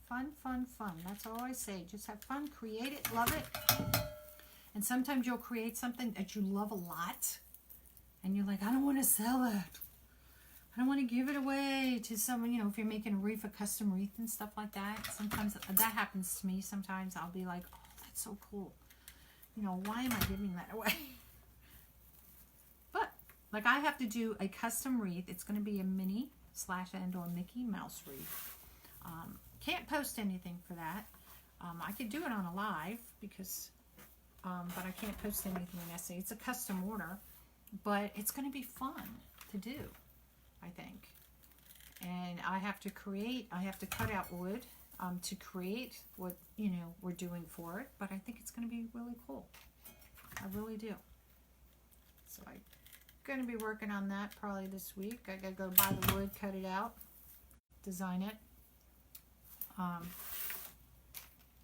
Fun, fun, fun. That's all I say. Just have fun. Create it. Love it. And sometimes you'll create something that you love a lot. And you're like, I don't want to sell it. I don't want to give it away to someone. You know, if you're making a wreath, a custom wreath and stuff like that. Sometimes that happens to me. Sometimes I'll be like, oh, that's so cool. You know, why am I giving that away? But, like, I have to do a custom wreath. It's going to be a Minnie / and or Mickey Mouse wreath. Can't post anything for that. I could do it on a live because, but I can't post anything in Etsy. It's a custom order, but it's going to be fun to do, I think. And I have to cut out wood to create what, you know, we're doing for it. But I think it's going to be really cool. I really do. So I'm going to be working on that probably this week. I got to go buy the wood, cut it out, design it.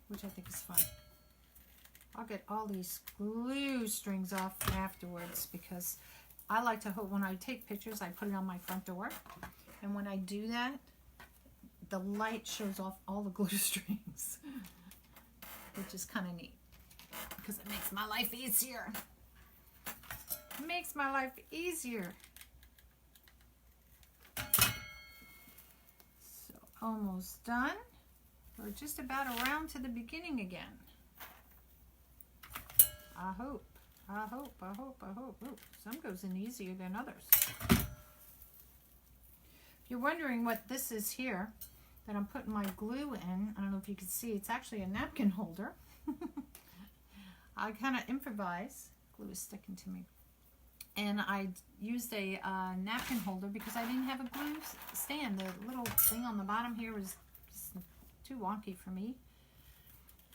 Which I think is fun. I'll get all these glue strings off afterwards because I like to hold, when I take pictures, I put it on my front door. And when I do that, the light shows off all the glue strings, which is kind of neat because it makes my life easier. It makes my life easier. So almost done. We're just about around to the beginning again. I hope. Ooh, some goes in easier than others. If you're wondering what this is here that I'm putting my glue in, I don't know if you can see, it's actually a napkin holder. I kind of improvise. Glue is sticking to me. And I used a napkin holder because I didn't have a glue stand. The little thing on the bottom here was too wonky for me.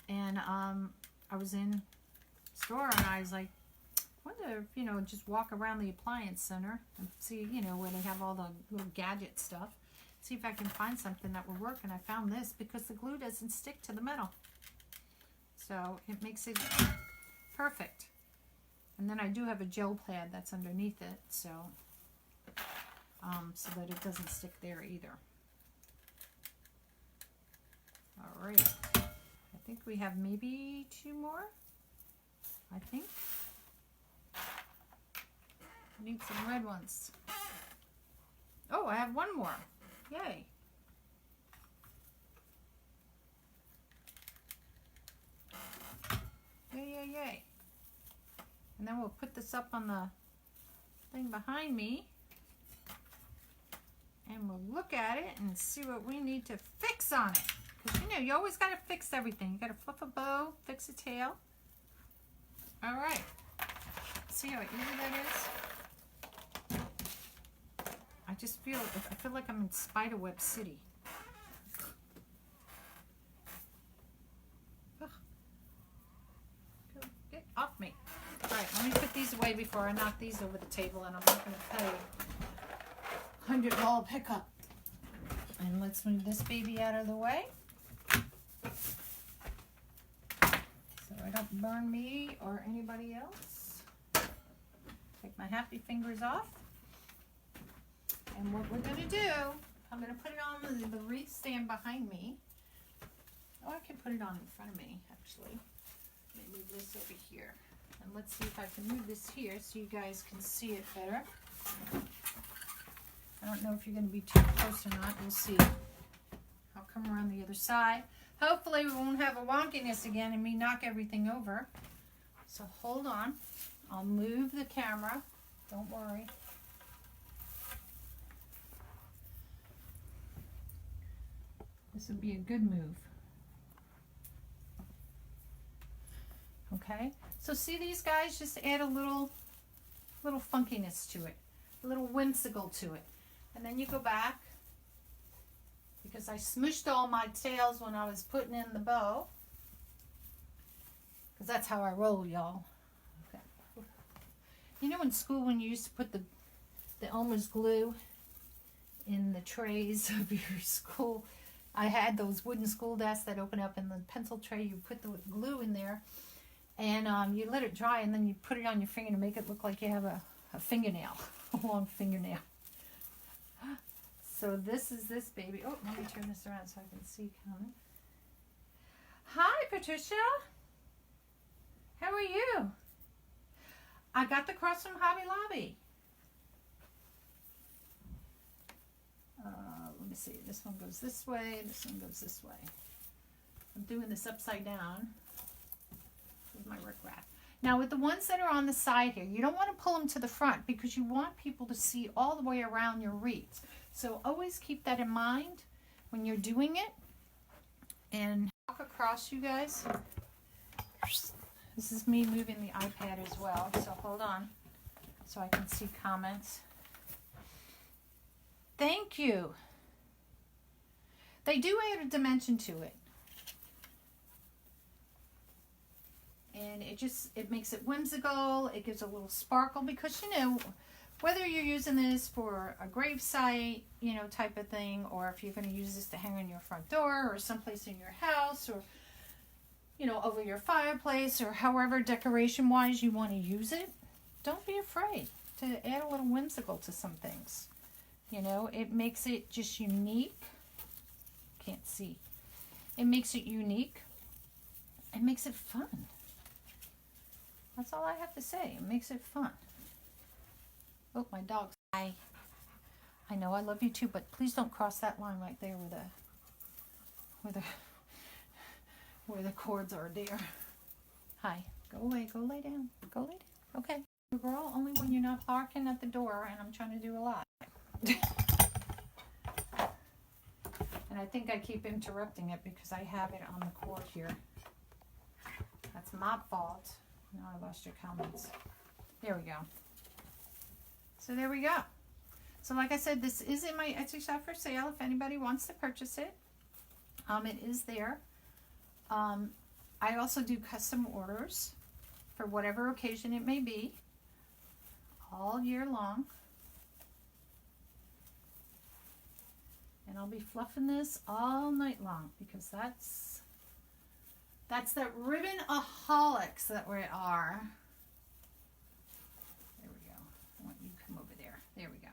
And I was in store and I was like, wonder if, you know, just walk around the appliance center and see, you know, where they have all the little gadget stuff. See if I can find something that will work. And I found this because the glue doesn't stick to the metal. So it makes it perfect. And then I do have a gel pad that's underneath it, so that it doesn't stick there either. All right, I think we have maybe 2 more. I think. I need some red ones. Oh, I have 1 more. Yay. Yay, yay, yay. And then we'll put this up on the thing behind me. And we'll look at it and see what we need to fix on it. Because, you know, you always got to fix everything. You got to fluff a bow, fix a tail. All right. See how easy that is? I feel like I'm in Spiderweb City. Ugh. Get off me. All right, let me put these away before I knock these over the table, and I'm not going to pay $100 pickup. And let's move this baby out of the way so I don't burn me or anybody else. Take my happy fingers off. And what we're going to do, I'm going to put it on the wreath stand behind me. Oh, I can put it on in front of me, actually. Let me move this over here. And let's see if I can move this here so you guys can see it better. I don't know if you're going to be too close or not. We'll see. I'll come around the other side. Hopefully we won't have a wonkiness again and me knock everything over. So hold on. I'll move the camera. Don't worry. This would be a good move. Okay, so see these guys, just add a little funkiness to it, a little whimsical to it. And then you go back, because I smushed all my tails when I was putting in the bow, because that's how I roll, y'all. Okay. You know in school when you used to put the the Elmer's glue in the trays of your school. I had those wooden school desks that open up in the pencil tray. You put the glue in there, and you let it dry, and then you put it on your finger to make it look like you have a fingernail, a long fingernail. So this is this baby. Oh, let me turn this around so I can see Carmen. Hi, Patricia. How are you? I got the cross from Hobby Lobby. Let me see. This one goes this way. This one goes this way. I'm doing this upside down with my rickrack. Now with the ones that are on the side here, you don't want to pull them to the front because you want people to see all the way around your wreaths. So always keep that in mind when you're doing it. And walk across, you guys. This is me moving the iPad as well, so hold on so I can see comments. Thank you. They do add a dimension to it. And it makes it whimsical. It gives a little sparkle because, you know, whether you're using this for a gravesite, you know, type of thing, or if you're going to use this to hang on your front door or someplace in your house, or, you know, over your fireplace, or however decoration-wise you want to use it, don't be afraid to add a little whimsical to some things. You know, it makes it just unique. Can't see. It makes it unique. It makes it fun. That's all I have to say. It makes it fun. Oh, my dog's. I know I love you too, but please don't cross that line right there where the cords are there. Hi. Go away. Go lay down. Go lay down. Okay. Girl, only when you're not barking at the door and I'm trying to do a lot. And I think I keep interrupting it because I have it on the cord here. That's my fault. Now I lost your comments. There we go. So there we go. So like I said, this is in my Etsy shop for sale if anybody wants to purchase it. It is there. I also do custom orders for whatever occasion it may be, all year long. And I'll be fluffing this all night long because that's that ribbon-aholics that we are. There we go. I want you to come over there. There we go.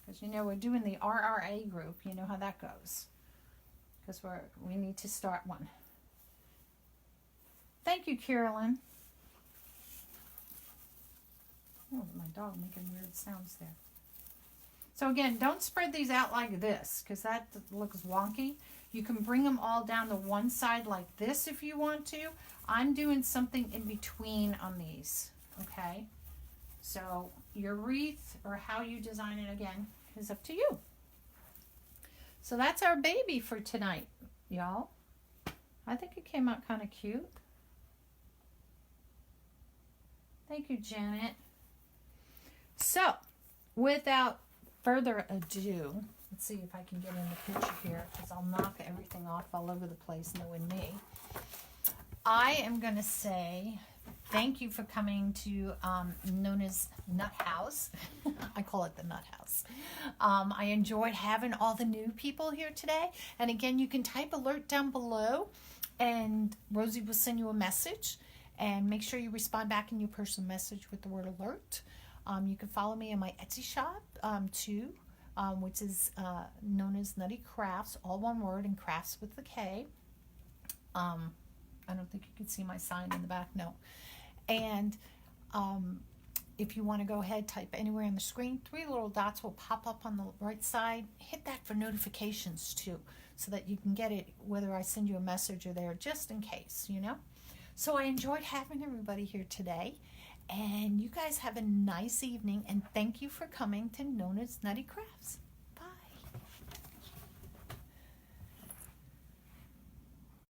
Because you know we're doing the RRA group. You know how that goes. Because we need to start one. Thank you, Carolyn. Oh, my dog making weird sounds there. So again, don't spread these out like this because that looks wonky. You can bring them all down to one side like this if you want to. I'm doing something in between on these, okay? So your wreath or how you design it again is up to you. So that's our baby for tonight, y'all. I think it came out kind of cute. Thank you, Janet. So, without further ado, let's see if I can get in the picture here because I'll knock everything off all over the place, knowing me. I am going to say thank you for coming to Nona's Nut House. I call it the Nut House. I enjoyed having all the new people here today. And again, you can type alert down below and Rosie will send you a message. And make sure you respond back in your personal message with the word alert. You can follow me in my Etsy shop too, which is known as Nutty Crafts, all one word, and crafts with the K. I don't think you can see my sign in the back, no. And if you want to go ahead, type anywhere on the screen, 3 little dots will pop up on the right side. Hit that for notifications too, so that you can get it whether I send you a message or there, just in case, you know. So I enjoyed having everybody here today. And you guys have a nice evening. And thank you for coming to Nona's Nutty Crafts.